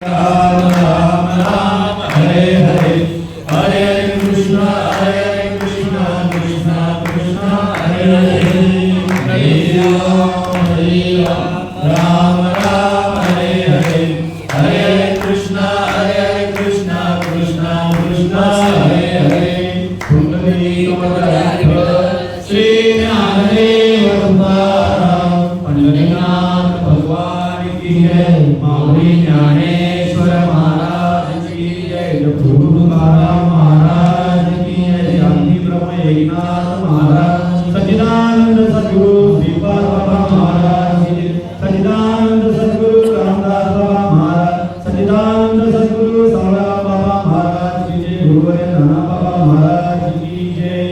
राम राम राम हरे हरे हरे कृष्ण कृष्ण कृष्ण हरे हरे हरे राम राम राम हरे हरे हरे कृष्ण कृष्ण कृष्ण हरे हरे पुंडरीकाक्ष श्री ज्ञानदेव तुकाराम पंढरीनाथ भगवान की जय। माऊली ज्ञानेश्वर महाराज की जय। गुरु तुकाराम महाराज की जय। शांती ब्रह्म एकनाथ महाराज सच्चिदानंद सद्गुरु श्रीपाद बाबा महाराज की जय। सच्चिदानंद सद्गुरु रामदास बाबा महाराज सच्चिदानंद सद्गुरु सावळा बाबा महाराज की जय। गुरुवर्य नाना बाबा महाराज की जय।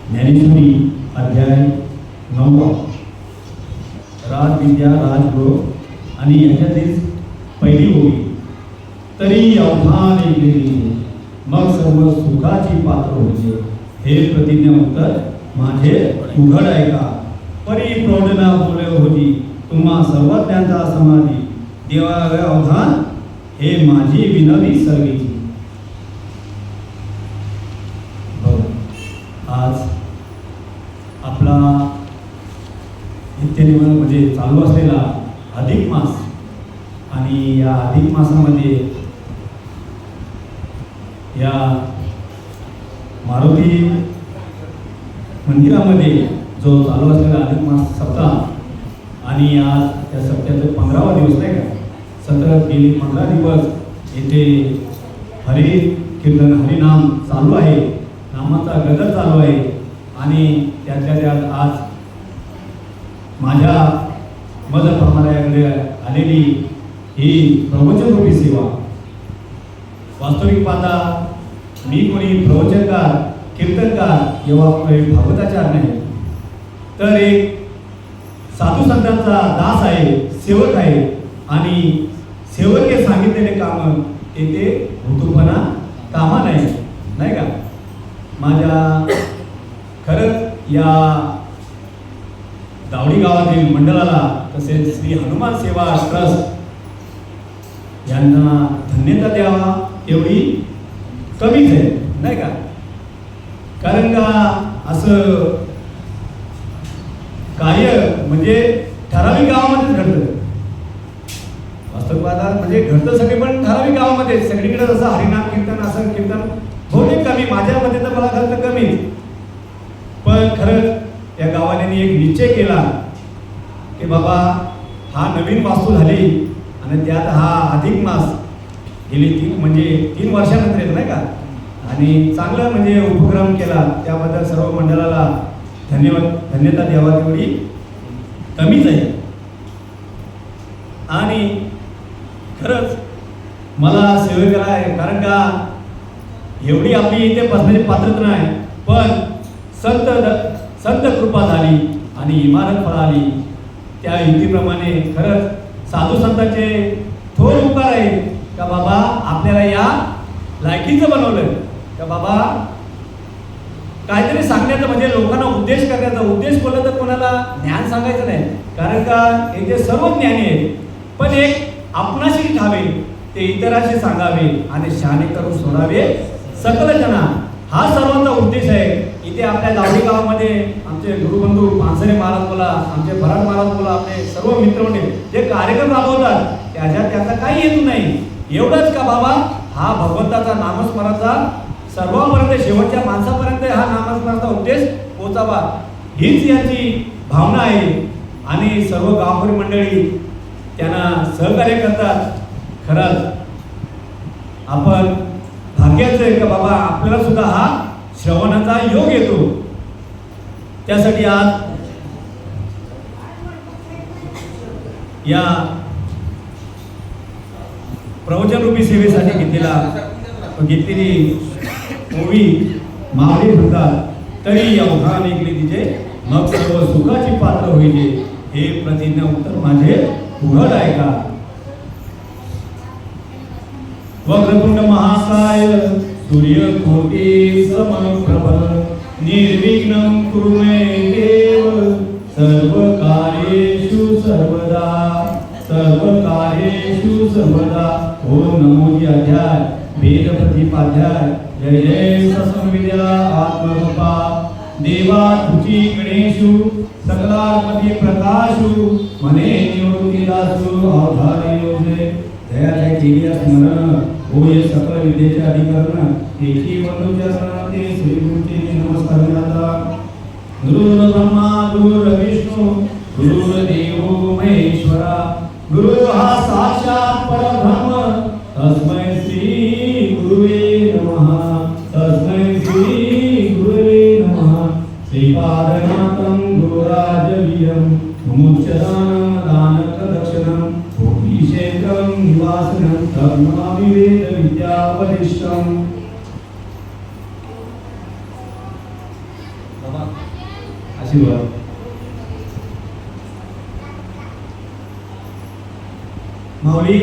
ज्ञानेश्वरी अध्याय 9 राजविद्या राजगुरू आणि याच्यातील पहिली ओवी। तरी अवधान ऐकली मग सर्व सुखाची पात्र होते। हे प्रतिज्ञा उत्तर माझे उघड ऐका। परी प्रौढना बोले होती तुम्हा सर्वज्ञांचा समाधी। देवावे अवधान हे माझी विनवी सर्गीची। आज आपला नित्यनियमामध्ये चालू असलेला अधिक मास आणि या अधिक मासामध्ये या मारुती मंदिरामध्ये जो चालू असलेला अधिक मास सप्ताह आणि आज त्या सप्त्याचा 15वा दिवस नाही का। सतत गेली 15 दिवस येथे हरी कीर्तन हरिनाम चालू आहे। नामाचा गजर चालू आहे आणि त्यातल्या त्यात आज माझ्या मज प्रमाणाकडे आलेली ही प्रवचनरूपी सेवा। वास्तविक पाहता मी कोणी प्रवचनकार कीर्तनकार किंवा भागवताचार्य नाही, तर एक साधू संतांचा दास आहे, सेवक आहे आणि सेवके सांगितलेले काम येथे हुतूपणा कामा नाही का। माझ्या खरंच या दावडी गावातील मंडळाला तसेच श्री हनुमान सेवा ट्रस्ट यांना धन्यता द्यावा एवढी कमीच आहे नाही का। कारण का असं कार्य म्हणजे ठराविक गावामध्येच घडतं। वास्तविकता म्हणजे घडतं सगळे पण ठराविक गावामध्ये। सगळीकडे जसं हरिनाम कीर्तन असं कीर्तन बहुतेक कमी, माझ्यामध्ये तर मला खरं तर कमी। पण खरंच या गावाने एक निश्चय केला की बाबा हा नवीन वास्तू झाली आणि त्यात हा अधिक मास गेली 3 वर्षानंतर येत नाही का। आणि चांगलं म्हणजे उपक्रम केला, त्याबद्दल सर्व मंडळाला धन्यता द्यावा तेवढी कमीच आहे। आणि खरंच मला सेवेकला आहे, कारण का एवढी आपली इथे बसण्याची पात्रता नाही, पण संत कृपा झाली आणि इमारत फळाली। त्या युक्तीप्रमाणे खरंच साधू संतांचे थोर उपकार आहे का बाबा आपल्याला या लायकीचं बनवलं का बाबा काहीतरी सांगण्याचं, म्हणजे लोकांना उद्देश करण्याचा। उद्देश बोललं तर कोणाला ज्ञान सांगायचं नाही, कारण का येथे सर्व ज्ञानी आहेत, पण एक आपणाशी ठावे ते इतरांशी सांगावे आणि शहाणे करून सोडावे सकल जना, हा सर्वांचा उद्देश आहे। इथे आपल्या दावडी गावामध्ये आमचे गुरुबंधू पानसरे महाराज बोला, आमचे भराट महाराज बोला, आपले सर्व मित्रमंडळी जे कार्यक्रम राबवतात त्याचा काही हेतू नाही, एवढंच का बाबा हा भगवंताचा नामस्मरणाचा सर्वांपर्यंत शेवटच्या माणसापर्यंत हा नामस्मरणाचा उद्देश पोहोचावा, हीच याची भावना आहे। आणि सर्व गावकरी मंडळी त्यांना सहकार्य करतात। खरंच आपण भाग्याचं आहे का बाबा आपल्याला सुद्धा हा श्रवणाचा योग येतो। त्यासाठी आज या प्रवचनरूपी सेवेसाठी घेतलेली ओवी मावळी म्हणतात। तरी अवधान ऐकले तिचे मग सर्व सुखाची पात्र होईल। हे प्रतिज्ञा उत्तर माझे उघड ऐका। वक्रतुंड महाकाय सूर्यकोटि समप्रभ निर्विघ्नं कुरु मे देव सर्वकार्येषु सर्वदा ओम नमो जी अध्याय वेद प्रतिपाध्याय जय जय सत्संविद्या आत्मरूपा देवा तुझी गणेशु सकलात्मती प्रकाशु मने निवृत्तीदासु अवधारी योजे जयाच्या केल्या स्मरण होय सकल विद्येचे अधिकरण एकी वंदुचरण ते श्री गुरुचे नमस्कार करता गुरु ब्रह्मा गुरु विष्णू गुरु देव महेश्वरा गुरु हा साक्षात परब्रह्म तस्मै श्री गुरुवे नमः तस्मै श्री गुरुवे नमः श्रीपादनाथं गुरुराजवीरं मुमुक्षदानं दानप्रदक्षिणं भूमिक्षेत्रं निवासनं धर्माविवेद विद्यापरिष्टम् आशीर्वाद माऊली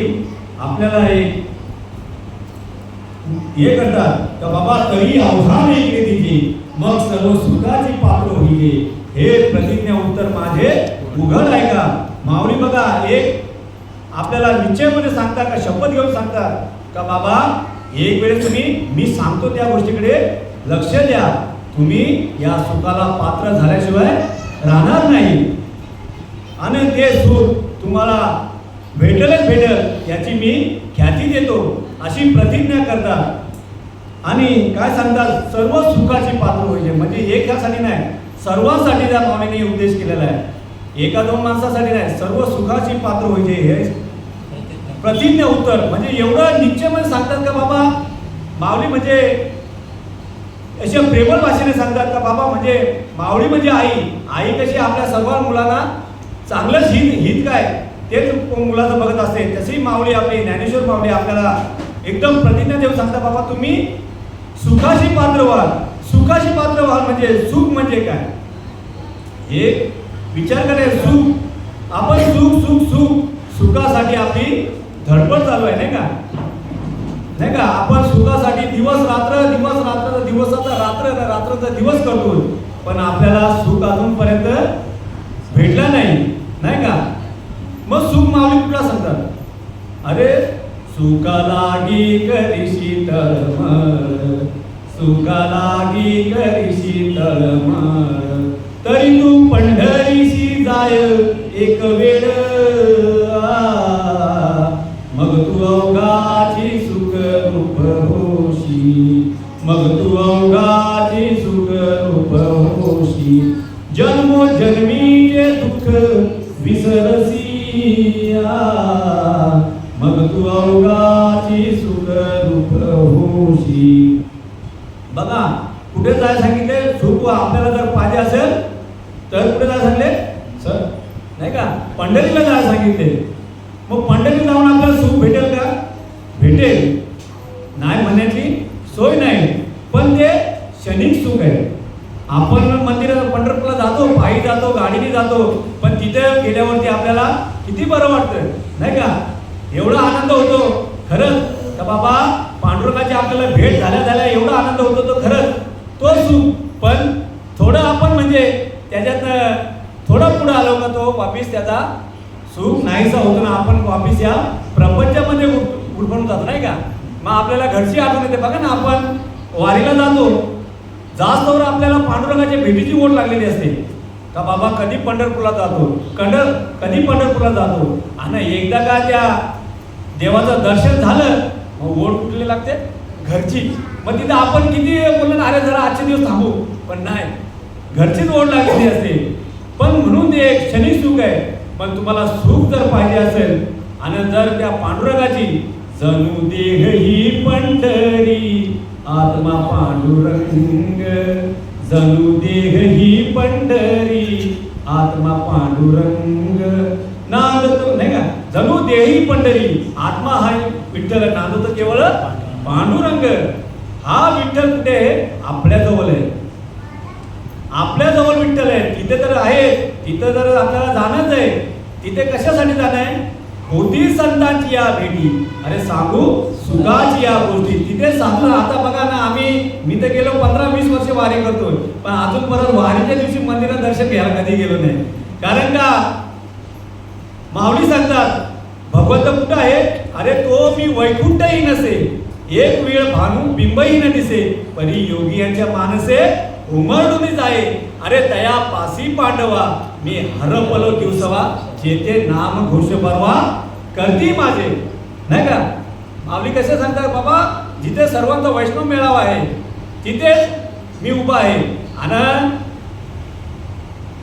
आपल्याला हे करतात का बाबा तरी आव्हान इकडे तिथे मग सर्व सुखाची पात्र होईल हे प्रतिज्ञा उत्तर माझे उघड आहे का माऊली बघा एक आपल्याला निश्चयमध्ये सांगता का शपथ घेऊन सांगता का बाबा एक वेळेस तुम्ही मी सांगतो त्या गोष्टीकडे लक्ष द्या तुम्ही या सुखाला पात्र झाल्याशिवाय राहणार नाही आणि ते सुख तुम्हाला भेटेलच भेटेल याची मी ख्याती देतो अशी प्रतिज्ञा करतात आणि काय सांगतात सर्व सुखाची पात्र होईल म्हणजे एक ह्यासाठी नाही सर्वांसाठी त्या माऊलीने उपदेश केलेला आहे एका दोन माणसासाठी नाही सर्व सुखाची पात्र होईल हे प्रतिज्ञा उत्तर म्हणजे एवढं निश्चयमध्ये सांगतात का बाबा माऊली म्हणजे अशा प्रेमळ भाषेने सांगतात का बाबा म्हणजे माऊली म्हणजे आई कशी आपल्या सर्व मुलांना चांगलंच हित काय तेच मुलाचं बघत असते तशी माऊली आपली ज्ञानेश्वर माऊली आपल्याला एकदम प्रतिज्ञा देऊन सांगता बाबा तुम्ही सुखाची पात्र व्हाल म्हणजे सुख म्हणजे काय हे विचार करायचं सुख आपण सुखासाठी आपली धडपड चालू आहे नाही का आपण सुखासाठी दिवस रात्र दिवसाचा रात्राचा दिवस करतो पण आपल्याला सुख अजूनपर्यंत भेटला नाही का मग सुख माऊली कुठला सांगतात अरे सुखा लागी करीशी तळमळ सुखा लागी करीशी तळमळ तरी तू पंढरीशी जाय एक वेळ मग तू अवघाची सुख रूप होशी मग तू अवघाची सुख रूप होशी जन्मोजन्मीचे दुःख विसरसी मग तू अवघाची सुख रूप होशी बघा कुठे जायला सांगितले सुख आपल्याला जर पाहिजे असेल तर कुठे जायला सांगितले सर नाही का पंढरीला जायला सांगितले मग पंढरीला जाऊन आपल्याला सुख भेटेल का भेटेल नाही म्हणण्याची सोय नाही पण ते क्षणिक सुख आहे आपण मंदिरात पंढरपूरला जातो पायी जातो गाडीने जातो पण तिथे गेल्यावरती आपल्याला किती बरं वाटतं नाही का एवढा आनंद होतो खरंच का बाबा पांडुरंगाची आपल्याला भेट झाल्या एवढा आनंद होतो तो खरंच तो सुख पण थोडं आपण म्हणजे त्याच्यातनं थोडं पुढं आलो का तो वापिस त्याचा सुख नाहीसा होतो ना आपण वापिस या प्रपंचामध्ये उडपून जातो नाही का मग आपल्याला घरची आठवण येते बघा ना आपण वारीला जातो जास्तवर आपल्याला पांडुरंगाच्या भेटीची ओढ लागलेली असते का बाबा कधी पंढरपूरला जातो आणि एकदा का त्या देवाचं दर्शन झालं मग ओढ कुठली लागते घरची मग तिथं आपण किती बोललो ना अरे जरा आजचे दिवस थांबू पण नाही घरचीच ओढ लागलेली असते पण म्हणून ते क्षणिक सुख आहे पण तुम्हाला सुख जर पाहिजे असेल आणि जर त्या पांडुरंगाची जणू देह ही पंढरी आत्मा पांडुरंग जणू देह ही पंढरी आत्मा पांडुरंग नांदतो नाही का जणू देही पंढरी आत्मा हा विठ्ठल नांदतो केवळ पांडुरंग हा विठ्ठल कुठे आपल्याजवळ आहे आपल्याजवळ विठ्ठल आहे तिथे तर आहे तिथं जर आपल्याला जाणंच आहे तिथे कशासाठी जाणं आहे होती संतांची या भेटी, अरे सांगू सुखाची या गोष्टी. तिथे साधू, आता बघा ना, मी तर गेलो 15-20 वर्ष वारी करतोय, पण अजून परत वारीच्या दिवशी मंदिरात दर्शन घ्यायला कधी गेलो नाही. कारण का माऊली सांगतात भगवंत कुठं आहे, अरे तो मी वैकुंठही नसे, एक वेळ भानू बिंबही न दिसे, परी योगी यांच्या मानसे उमरडून जाये, अरे तया पासी पांडवा मी हरपलो दिवसवा, जेथे नाम घोष परवा करती माझे. नाही का माऊली कसे सांगतात, बाबा जिथे सर्वांचा वैष्णव मेळावा आहे तिथेच मी उभा आहे, आणि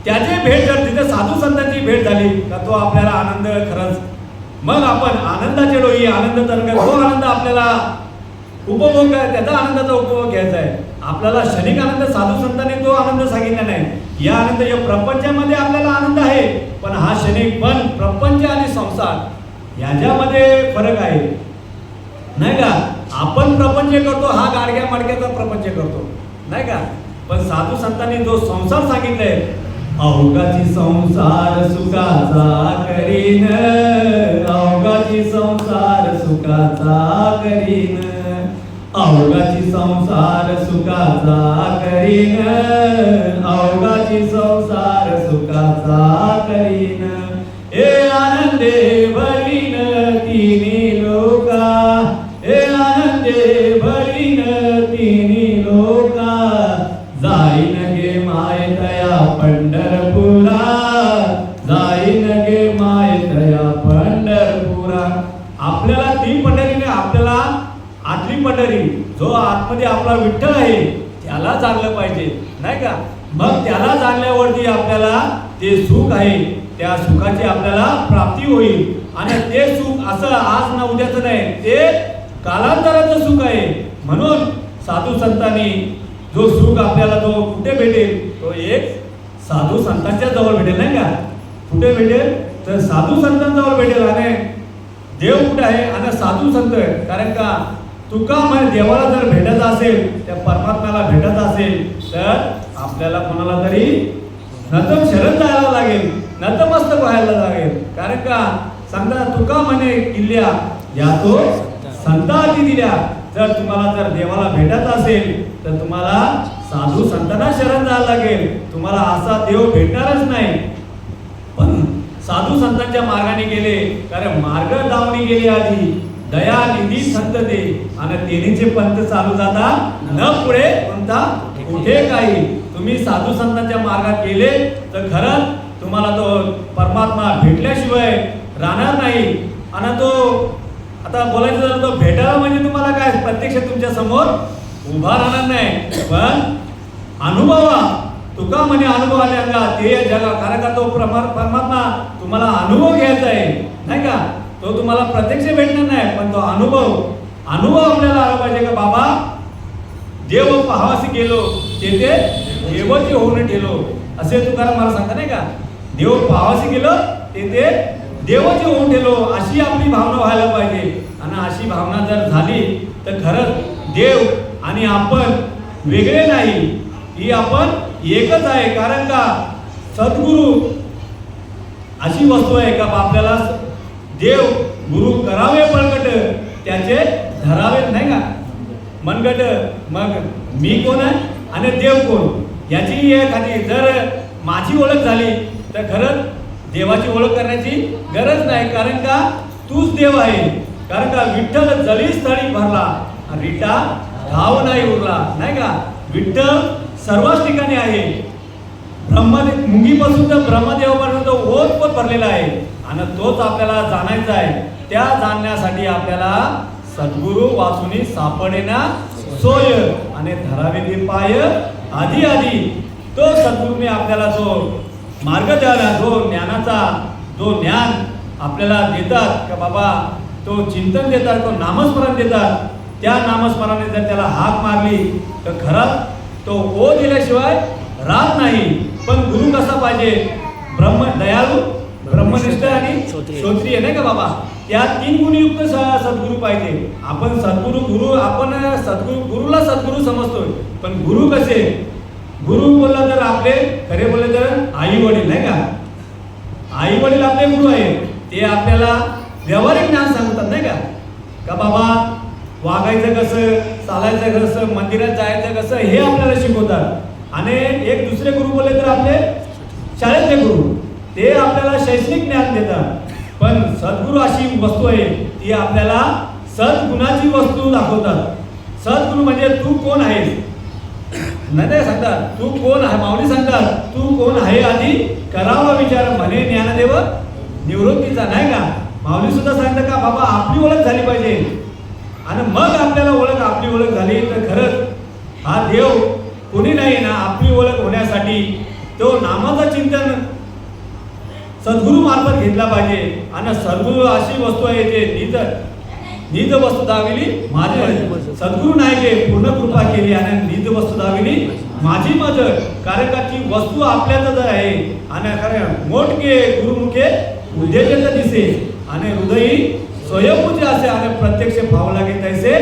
त्याची भेट जर तिथे साधू संतांची भेट झाली का तो आपल्याला आनंद खरंच, मग आपण आनंदाचे डोई आनंद तरंग, तो आनंद आपल्याला उपभोग, त्याचा आनंदाचा उपभोग घ्यायचा आहे. आपल्याला क्षणिक आनंद साधू संतांनी तो आनंद सांगितला नाही. या आनंद या प्रपंचामध्ये आपल्याला आनंद आहे, पण हा क्षणिक, पण प्रपंच आणि संसार याच्यामध्ये फरक आहे. नाही का, आपण प्रपंच करतो, हा गाडग्या माडक्याचा प्रपंच करतो, नाही का, पण साधू संतांनी जो संसार सांगितलाय, अवघाची संसार सुखाचा करीन, अवघाची संसार सुखाचा करीन, अवघाची संसार सुखाचा करीन, अवघाची संसार सुखाचा करीन, हे आनंदे भरीन तिन्ही लोका, हे आनंदे भरीन तिन्ही लोका, जाईन गे माय तया पंढरपुरा, जाईन गे माय तया पंढरपुरा. आपल्याला ती पंढरीने, आपल्याला आतली पंढरी, जो आतमध्ये आपला विठ्ठल आहे त्याला जाणलं पाहिजे, नाही का. मग त्याला जाणल्यावरती आपल्याला ते सुख आहे, त्या सुखाची आपल्याला प्राप्ती होईल. आणि ते सुख असं आज ना उद्याचं नाही, ते कालांतराचं सुख आहे. म्हणून साधू संतांनी जो सुख आपल्याला तो कुठे भेटेल, तो एक साधू संतांच्या जवळ भेटेल, नाही का. कुठे भेटेल तर साधू संतांजवळ भेटेल. आणि देव कुठे आहे, आणि साधू संत, कारण का तुका म्हणजे देवाला जर भेटत असेल, त्या परमात्म्याला भेटत असेल, तर आपल्याला कोणाला तरी नतम शरण जायला लागेल, नतमस्तक व्हायला लागेल. कारण का सांगता तुका म्हणे किल्ल्या या तो संतांनी दिल्या. जर तुम्हाला जर देवाला भेटत असेल तर तुम्हाला साधू संतांना शरण जायला लागेल. तुम्हाला असा देव भेटणारच नाही. पण साधू संतांच्या मार्गाने गेले, कारण मार्ग लावणी गेले आधी, दया निधी संत दे, आणि तेनीचे पंथ चालू जाता न पुढे कोणता कुठे काही. तुम्ही साधू संतांच्या मार्गात गेले तर खरंच तुम्हाला तो परमात्मा भेटल्याशिवाय राहणार नाही. आणि तो आता बोलायचं झालं तो भेटायला म्हणजे तुम्हाला काय प्रत्यक्ष तुमच्या समोर उभा राहणार नाही, पण अनुभवा. तुका म्हणे अनुभव आले अंगा ते जगा. कारण का तो परमात्मा तुम्हाला अनुभव घ्यायचा आहे, नाही का. तो तुम्हाला प्रत्यक्ष भेटणार नाही, पण तो अनुभव आपल्याला आला पाहिजे का बाबा देव पाहावासी गेलो तेथे देवची होऊन ठेलो, असे तुकाराम मला सांगता, नाही का. देव पाहावासी गेलो तेथे देवची होऊन ठेलो, अशी आपली भावना व्हायला पाहिजे. आणि अशी भावना जर झाली तर खरंच देव आणि आपण वेगळे नाही, ही आपण एकच आहे. कारण का सद्गुरू अशी वस्तू आहे का आपल्याला देव गुरु करावे पळकट, त्याचे धरावे, नाही का, मनगट. मग मी कोण आहे आणि देव कोण याची एखादी जर माझी ओळख झाली तर खरंच देवाची ओळख करण्याची गरज नाही. कारण का तूच देव आहे. कारण का विठ्ठल जळी स्थळी भरला, रिटा घाव नाही उरला, नाही का. विठ्ठल सर्वच ठिकाणी आहे. मुंगीपासून तर ब्रह्मदेवापर्यंत ओतपोत भरलेला आहे, आणि तोच आपल्याला जाणायचा आहे. त्या जाणण्यासाठी आपल्याला सद्गुरू वाचुनी सापडेना सोय, आणि धरावे ते पाय आधी आधी. तो सद्गुरूने आपल्याला जो मार्ग द्यायला, जो ज्ञानाचा जो ज्ञान आपल्याला देतात का बाबा, तो चिंतन देतात, तो नामस्मरण देतात. त्या नामस्मरणाने जर त्याला हाक मारली तर खरंच तो ओ दिल्याशिवाय राहत नाही. पण गुरु कसा पाहिजे, दयाळू, ब्रह्मनिष्ठ आणि श्रोत्रिय, नाही का बाबा. या 3 गुणयुक्त सद्गुरू पाहिजे. आपण गुरुला सद्गुरू समजतोय, पण गुरु कसे, गुरु बोलला तर आपले खरे बोलले तर आई वडील, नाही का. आई वडील आपले गुरु आहेत. ते आपल्याला व्यावहारिक ज्ञान सांगतात नाही का बाबा वागायचं कसं, चालायचं कसं, मंदिरात जायचं कसं, हे आपल्याला शिकवतात. आणि एक दुसरे गुरु बोलले तर आपले शाळेतले गुरु, ते आपल्याला शैक्षणिक ज्ञान देतात. पण सद्गुरू अशी वस्तू आहे, ती आपल्याला सद्गुणाची वस्तू दाखवतात. सद्गुरू म्हणजे तू कोण आहेस, नाही सांगतात तू कोण आहे. माऊली सांगतात तू कोण आहे आधी करावा विचार, म्हणे ज्ञानदेव निवृत्तीचा, नाही का. माऊली सुद्धा सांगतात का बाबा आपली ओळख झाली पाहिजे, आणि मग आपल्याला आपली ओळख झाली तर खरंच हा देव कोणी नाही ना. आपली ओळख होण्यासाठी तो नामाचं चिंतन सद्गुरू मार्फत घेतला पाहिजे. आणि सद्गुरू अशी वस्तू आहे जे निज वस्तू दाविली माझी, सद्गुरू नाही गे पूर्ण कृपा केली आणि निज वस्तू दाविली माझी मज. कारण का ती वस्तू आपल्यातच आहे. आणि खरं मोठके गुरुमुखे उद्देशच दिसे आणि हृदयी स्वयंपूजे असे आणि प्रत्यक्ष भाव लागे तैसे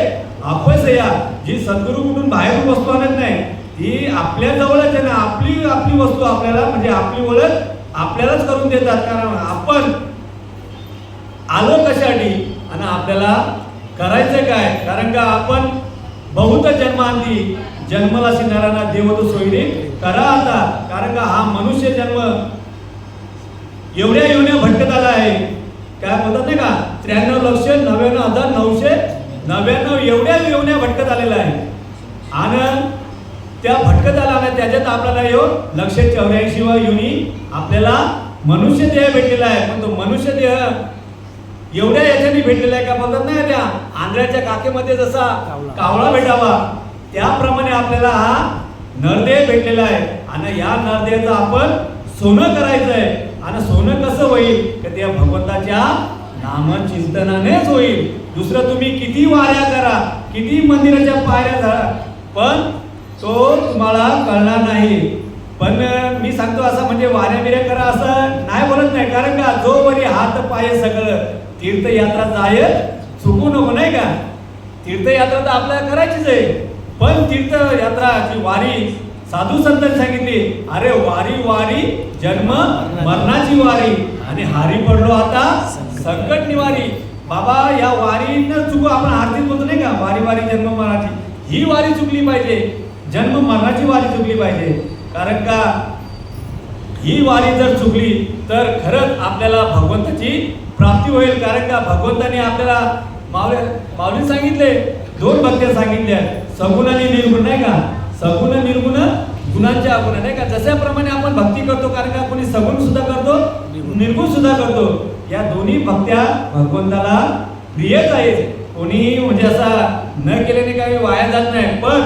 आपस या. जी सद्गुरू कुठून बाहेरून वस्तू आणत नाही, ती आपल्या जवळच आहे ना. आपली वस्तू आपल्याला म्हणजे आपली ओळख आपल्यालाच करून देतात. कारण आपण आलो कशासाठी आणि आपल्याला करायचं काय. कारण का आपण बहुत जन्मांती जन्मला शिणारांना देव तो सोयरी करा आता. कारण का हा मनुष्य जन्म एवढ्या येवण्या भटकत आला आहे. काय बोलतात नाही का 93,99,999 एवढ्या येवण्या भटकत आलेला आहे. आणि त्या भटकत आला ना त्याच्यात आपल्याला 184 युनी आपल्याला मनुष्य देह भेटलेला आहे. पण तो मनुष्य देह एवढ्या याच्याने भेटलेला आहे का बोलतात नाही त्या आंध्राच्या काकेमध्ये जसा कावळा भेटावा त्याप्रमाणे आपल्याला हा नरदेह भेटलेला आहे. आणि या नरदेहाचं आपण सोनं करायचं आहे. आणि सोनं कसं होईल तर त्या भगवंताच्या नामचिंतनानेच होईल. दुसरं तुम्ही किती वाऱ्या करा, किती मंदिराच्या पायऱ्या धरा, पण तो तुम्हाला कळणार नाही. पण मी सांगतो असं म्हणजे वाऱ्या बिऱ्या करा असं नाही बोलत नाही. कारण का जो वरी हात पाय सगळं तीर्थयात्रा जाय चुकू नको, नाही का. तीर्थयात्रा तर आपल्याला करायचीच आहे, पण तीर्थयात्राची वारी साधू संतांनी सांगितली अरे वारी वारी जन्म मरणाची वारी आणि हारी पडलो आता संकट निवारी. बाबा या वारीनं चुकू आपण आरतीत बोलतो नाही का वारी वारी जन्म मरणाची, ही वारी चुकली पाहिजे, जन्म मरणाची वारी चुकली पाहिजे. कारण का ही वारी जर चुकली तर खरंच आपल्याला भगवंताची प्राप्ती होईल. कारण का भगवंताने आपल्याला माऊली सांगितले 2 भक्त्या सांगितल्या, सगुण आणि निर्गुण, नाही का. सगुण निर्गुण गुणांच्या अगुण, नाही का. जशाप्रमाणे आपण भक्ती करतो कारण का कोणी सगुण सुद्धा करतो निर्गुण सुद्धा करतो. या दोन्ही भक्त्या भगवंताला प्रियच आहेत. कोणी म्हणजे असा न केल्याने काही वाया जात नाही, पण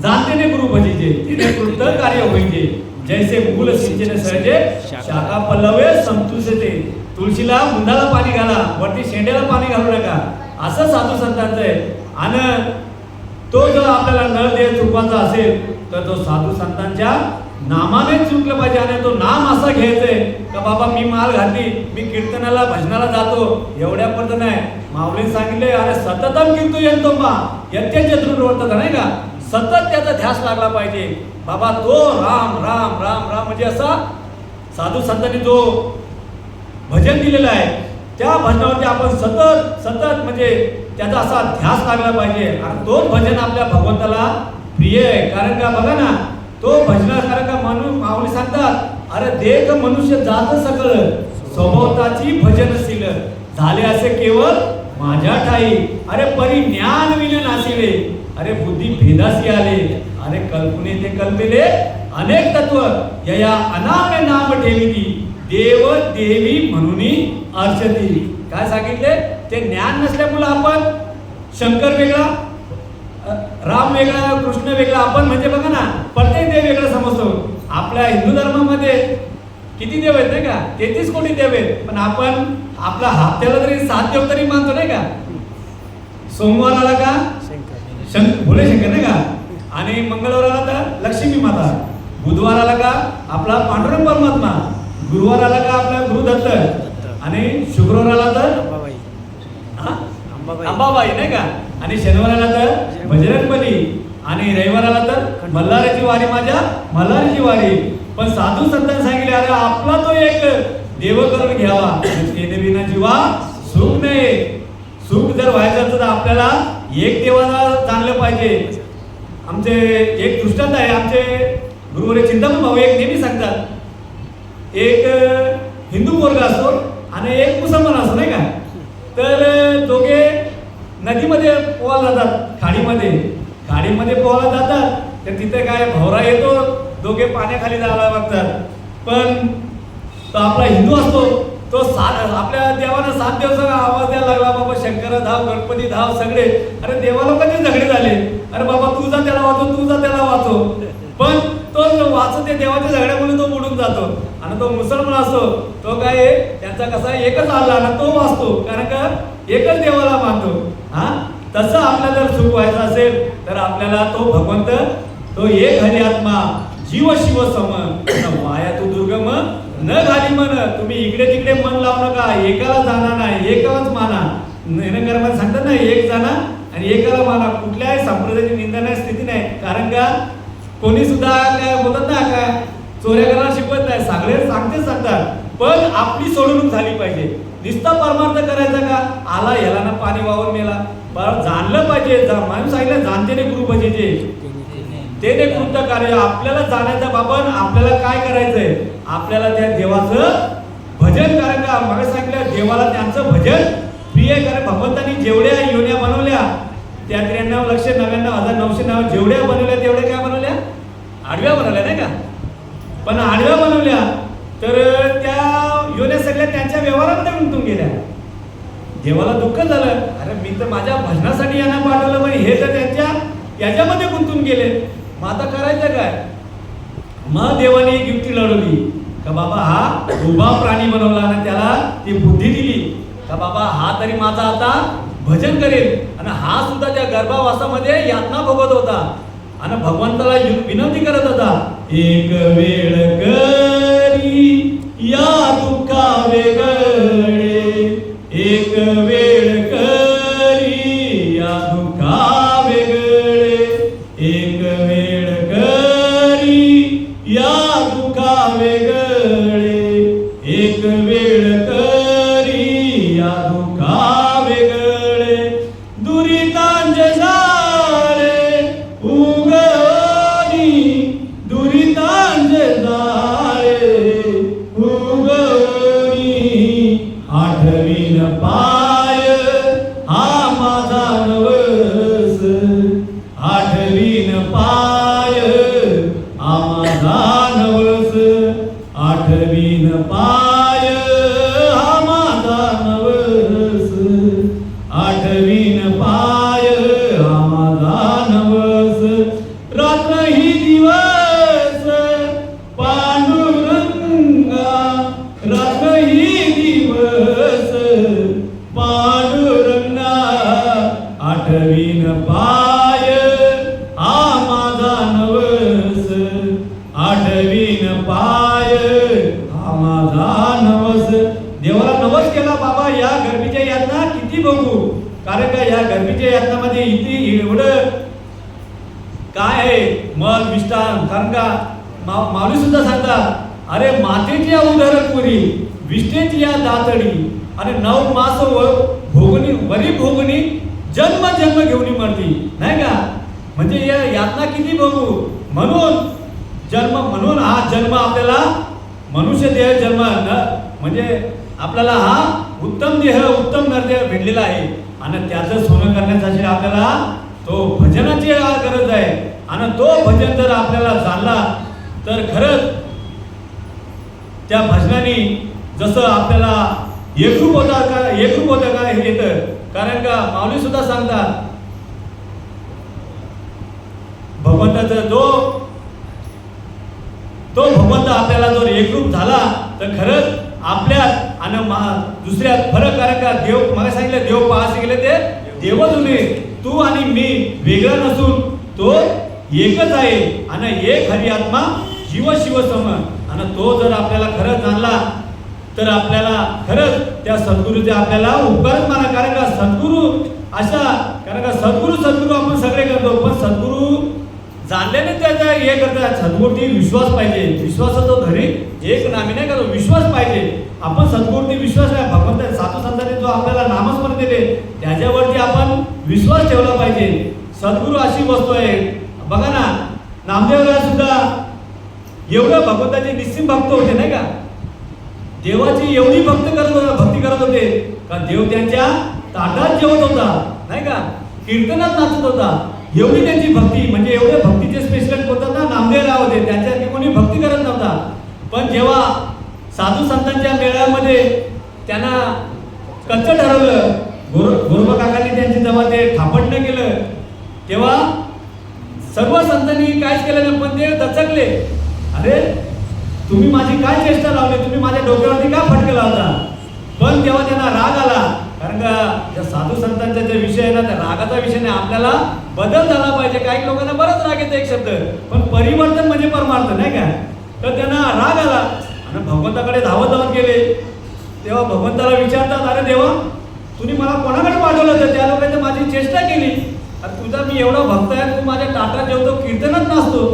जाणतेने गुरु भजीचे तिने कृत कार्य होईचे. जैसे मूल सिंचन सहजे शाखा पल्लवे संतुषते. तुळशीला मुंडाला पाणी घाला, वरती शेंड्याला पाणी घालू नका, असं साधू संतांचं आहे. आणि तो जर आपल्याला नरदेह चुकवायचा असेल तर तो साधू संतांच्या नामाने चुकलं पाहिजे. आणि तो नाम असा घ्यायचंय का बाबा मी माल घातली, मी कीर्तनाला भजनाला जातो एवढ्यापर्यंत नाही. माऊलीने सांगितले अरे सततम कीर्तयंतो मा यत्य चतुर्वर्तत, नाही का. सतत त्याचा ध्यास लागला पाहिजे. बाबा तो राम राम राम राम म्हणजे असा साधू संतांनी जो भजन दिलेलं आहे त्या भजनावरती आपण सतत सतत म्हणजे त्याचा असा ध्यास लागला पाहिजे. आणि तोच भजन आपल्या भगवंताला प्रिय आहे. कारण का बघा ना तो भजनाकार का माऊली सांगतात अरे देख मनुष्य जात सकळ स्वभावताची भजनशील झाले असे केवळ माझ्या ठाई. अरे परी ज्ञान विन नासिले, अरे बुद्धी भेदासी आले, अरे कल्पने ते कल्पेले अनेक तत्व यया अनाम्य नाम ठेविती देव देवी म्हणून अर्चती. काय सांगितले ते ज्ञान नसल्यामुळे आपण शंकर वेगळा, राम वेगळा, कृष्ण वेगळा, आपण म्हणजे बघा ना प्रत्येक देव वेगळा समजतो. आपल्या हिंदू धर्मामध्ये किती देव आहेत नाही का, 33 कोटी देव आहेत. पण आपण आपला हप्त्याला तरी 7 देव तरी मानतो नाही का. सोमवाराला का भोले शंकर नाही का, आणि मंगळवाराला तर लक्ष्मी माता, बुधवाराला का आपला पांडुरंग परमात्मा, गुरुवाराला का आपला गुरुदत्त, आणि शुक्रवाराला तर अंबाबाई नाही का, आणि शनिवाराला तर बजरंगबली, आणि रविवाराला तर मल्हाराची वारी, माझ्या मल्हाराची वारी. पण साधू संतांनी सांगितले अरे आपला तो एक देव करून घ्यावा, तेने विना जीवा सुख नाही. सुख जर व्हायचं असेल तर आपल्याला एक देवाला जाणलं पाहिजे. आमचे एक दृष्टांत आहे, आमचे गुरुवारी चिंतामण भाऊ एक नेहमी सांगतात, एक हिंदू पोरगा असतो आणि एक मुसलमान असतो नाही का. तर दोघे नदीमध्ये पोहायला जातात, खाडीमध्ये पोहायला जातात. तर तिथे काय भवरा येतो, दोघे पाण्याखाली जायला लागतात. पण तो आपला हिंदू असतो, तो आपल्या देवानं 7 दिवसाला आवाज द्यायला लागला, बाबा शंकर धाव, गणपती धाव, सगळे. अरे देवा लोकांचे झगडे झाले, अरे बाबा तू जा त्याला वाचव, तू जा त्याला वाचव. पण तो वाचत ते देवाच्या झगड्यामुळे तो बुडून जातो. आणि तो मुसलमान असतो, तो काय त्यांचा कसा एकच आला ना, तो वाचतो, कारण का एकच देवाला मानतो. हा, तसं आपल्याला जर सुख व्हायचं असेल तर आपल्याला तो भगवंत, तो एक हरी आत्मा, जीव शिव सम, माया तू दुर्गम न घाली मन. तुम्ही इकडे तिकडे मन लावू नका, एकाला जाणार नाही, एकालाच माना. निरंकारामध्ये सांगतात ना, एक जाणा आणि एकाला माना. कुठल्याही संप्रदायाची निंदा नाही, स्थिती नाही. कारण का कोणी सुद्धा काय बोलत ना, काय चोऱ्या करायला शिकवत नाही, सगळे सांगतात. पण आपली सोडवणूक झाली पाहिजे. नुसता परमार्थ करायचा का, आला ह्याला ना पाणी वावर मेला, बरं जाणलं पाहिजे. म्हणून सांगितलं जाणते गुरु भजेचे ते कृत्य कार्य. आपल्याला जाण्याच्या बाबत आपल्याला काय करायचंय, आपल्याला त्या देवाचं भजन. कारण का मला सांगितलं देवाला त्यांचं भजन प्रिय. कारण भगवंतांनी जेवढ्या योन्या बनवल्या त्या 93,99,909 जेवढ्या बनवल्या तेवढ्या काय बनवल्या, आडव्या बनवल्या नाही का. पण आडव्या बनवल्या तर त्या योन्या सगळ्या त्यांच्या व्यवहारामध्ये गुंतून गेल्या. देवाला दुःख झालं, अरे मी तर माझ्या भजनासाठी यांना पाठवलं, पण हे तर त्यांच्या याच्यामध्ये गुंतून गेले. मग आता करायचं काय. मग देवाने एक युक्ती लढवली का बाबा हा उभा प्राणी बनवला आणि त्याला ती बुद्धी दिली का बाबा हा तरी माझा आता भजन करेल. आणि हा सुद्धा त्या गर्भावासामध्ये यातना भोगत होता आणि भगवंताला विनंती करत होता, एक वेळ करी या दुःखा वेगळे, एक वेळ करी या दुःखा वेगळे, एक वेळ करी या दुःखा वेगळे, एक वेळ करी या दुःखा वेगळे. दुरितांचे जाळे उगवणी, दुरितांचे जाळे उगवणी, आठवीन पाय हा माझा नवस, आठवीन पाय हा माझा नवस, आठवीन पाय हा माझा नवस, आठवीन पाय हा माझा नवस. रात्र ही दिवस पांडुरंगा, रात्र ही दिवस पांडुरंगा, आठवीन पाय हा माझा नवस, आठवीन पाय हा माझा नवस. देवाला नवस केला, बाबा या गर्भीच्या यातना किती बघू. कारण का या गर्भीच्या यातनामध्ये इथे एवढं काय आहे, मल विष्टान. कारण का माऊली सुद्धा सांगतात, अरे मातेची या उदरपुरी, विष्णेची या दातडी, आणि 9 मास भोगणी वरी भोगणी, जन्म जन्म घेऊन मरती नाही का. म्हणजे या यातना किती बघू. म्हणून जन्म, म्हणून हा जन्म आपल्याला मनुष्य देह जन्म म्हणजे आपल्याला हा उत्तम देह, उत्तम नरदेह भेटलेला आहे. आणि त्याचं सोनं करण्यासाठी आपल्याला तो भजनाची गरज आहे. आणि तो भजन जर आपल्याला जाणला तर खरंच त्या भजनाने जसं आपल्याला एकरूप होता का हे येतं. कारण का माऊली सुद्धा सांगतात, भगवंताचा तो भगवंत आपल्याला जर एकरूप झाला तर खरंच आपल्यात आणि दुसऱ्यात फरक. कारण का देव मला सांगितलं, देव पाहायचे गेले ते देवच होणे. तू आणि मी वेगळा नसून तो एकच आहे. आणि एक हरी आत्मा जीव शिव सम. आणि तो जर आपल्याला खरंच जाणला तर आपल्याला खरंच त्या सद्गुरूचे आपल्याला उपकारच माना. कारण का सद्गुरू अशा, कारण का सद्गुरू आपण सगळे करतो, पण सद्गुरू जाणल्याने त्याचा हे करतात सद्गुरूवरती विश्वास पाहिजे. विश्वासाचा धरी एक नामी नाही का तो विश्वास पाहिजे. आपण सद्गुरूवरती विश्वास आहे भगवंत साधू संतांनी जो आपल्याला नामस्मरण दिले त्याच्यावरती आपण विश्वास ठेवला पाहिजे. सद्गुरू अशी वस्तू आहे. बघा ना नामदेवराय सुद्धा एवढं भगवंताचे निस्सिम भक्त होते नाही का. देवाची एवढी भक्ती करत होते का देव त्यांच्या ताटात जेवत होता नाही का, कीर्तनात नाचत होता. एवढी त्यांची भक्ती म्हणजे एवढे भक्तीचे स्पेशलिस्ट बोलतात ना नामदेवराव होते. त्यांच्यासारखी कोणी भक्ती करत नव्हता. पण जेव्हा साधू संतांच्या मेळ्यामध्ये त्यांना कच्चं ठरवलं, गोरोबा काकांनी त्यांची जेव्हा ते थापटणं केलं तेव्हा सर्व संतांनी काहीच केलं नाही. पण ते दचकले, अरे तुम्ही माझी काय चेष्टा लावली, तुम्ही माझ्या डोक्यावरती का फटके लावता. पण तेव्हा त्यांना राग आला. कारण का ज्या साधू संतांचा जे विषय आहे ना त्या रागाचा विषय नाही. आपल्याला बदल झाला पाहिजे. काही लोकांना बरंच राग येतो एक शब्द, पण परिवर्तन म्हणजे परमार्थ नाही का. तर त्यांना राग आला आणि भगवंताकडे धावत गेले. तेव्हा भगवंताला विचारतात, अरे देवा तुम्ही मला कोणाकडे पाठवलं होतं. त्या लोकांनी माझी चेष्टा केली. अरे तुझा मी एवढा भक्त आहे, तू माझ्या ताटात जेवतो, कीर्तनात नाचतो,